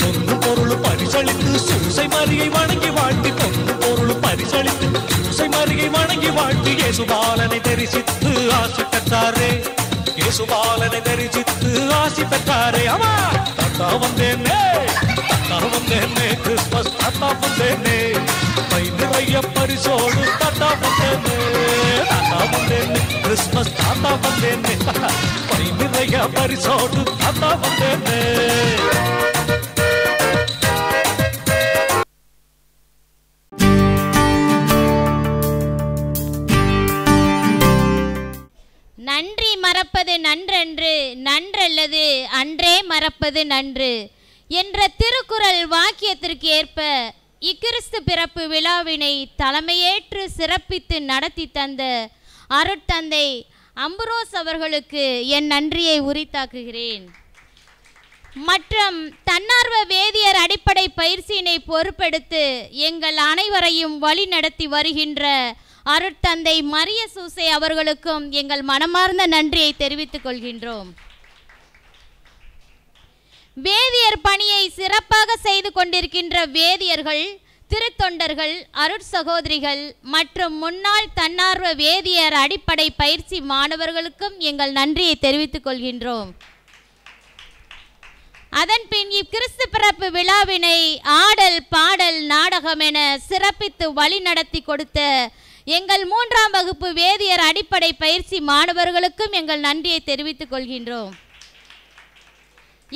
பொன்னு பொருள் பரிசளித்து சூசை மரியை வணங்கி வாழ்த்தி பொன்னு பொருள் பரிசளித்து சூசை மரியை வணங்கி வாழ்த்தி இயேசுபாலனை தரிசித்து ஆசி பெற்றாரே இயேசுபாலனை தரிசித்து ஆசி பெற்றாரே ஆமா தாத்தா வந்தேனே கிறிஸ்மஸ் தாத்தா வந்தேனே நிறைய பரிசோடு தாத்தா வந்தேனே கிறிஸ்மஸ் தாத்தா வந்தேனே நிறைய பரிசோடு தாத்தா வந்தேனே நன்றி மறப்பது நன்றன்று நன்றல்லது அன்றே மறப்பது நன்று என்ற திருக்குறள் வாக்கியத்திற்கு ஏற்ப இக்கிறிஸ்து பிறப்பு விழாவினை தலைமையேற்று சிறப்பித்து நடத்தி தந்த அருட்தந்தை அம்புரோஸ் அவர்களுக்கு என் நன்றியை உரித்தாக்குகிறேன். மற்றும் தன்னார்வ வேதியர் அடிப்படை பயிற்சியினை பொறுப்பெடுத்து எங்கள் அனைவரையும் வழி நடத்தி வருகின்ற அருட்தந்தை மரிய சூசை அவர்களுக்கும் எங்கள் மனமார்ந்த நன்றியை தெரிவித்துக் கொள்கின்றோம். வேதியர் பணியை சிறப்பாக செய்து கொண்டிருக்கின்ற வேதியர்கள், திருத்தொண்டர்கள், அருட்சகோதரிகள் மற்றும் முன்னாள் தன்னார்வ வேதியர் அடிப்படை பயிற்சி மாணவர்களுக்கும் எங்கள் நன்றியை தெரிவித்துக் கொள்கின்றோம். அதன்பின் இக்கிறிஸ்து பிறப்பு விழாவினை ஆடல் பாடல் நாடகம் என சிறப்பித்து வழி நடத்தி கொடுத்த எங்கள் 3ஆம் வகுப்பு வேதியர் அடிப்படை பயிற்சி மாணவர்களுக்கும் எங்கள் நன்றியை தெரிவித்துக் கொள்கின்றோம்.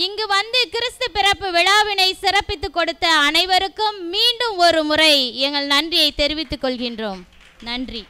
இங்கு வந்து கிறிஸ்து பிறப்பு விழாவினை சிறப்பித்து கொடுத்த அனைவருக்கும் மீண்டும் ஒரு முறை எங்கள் நன்றியை தெரிவித்துக் கொள்கின்றோம். நன்றி.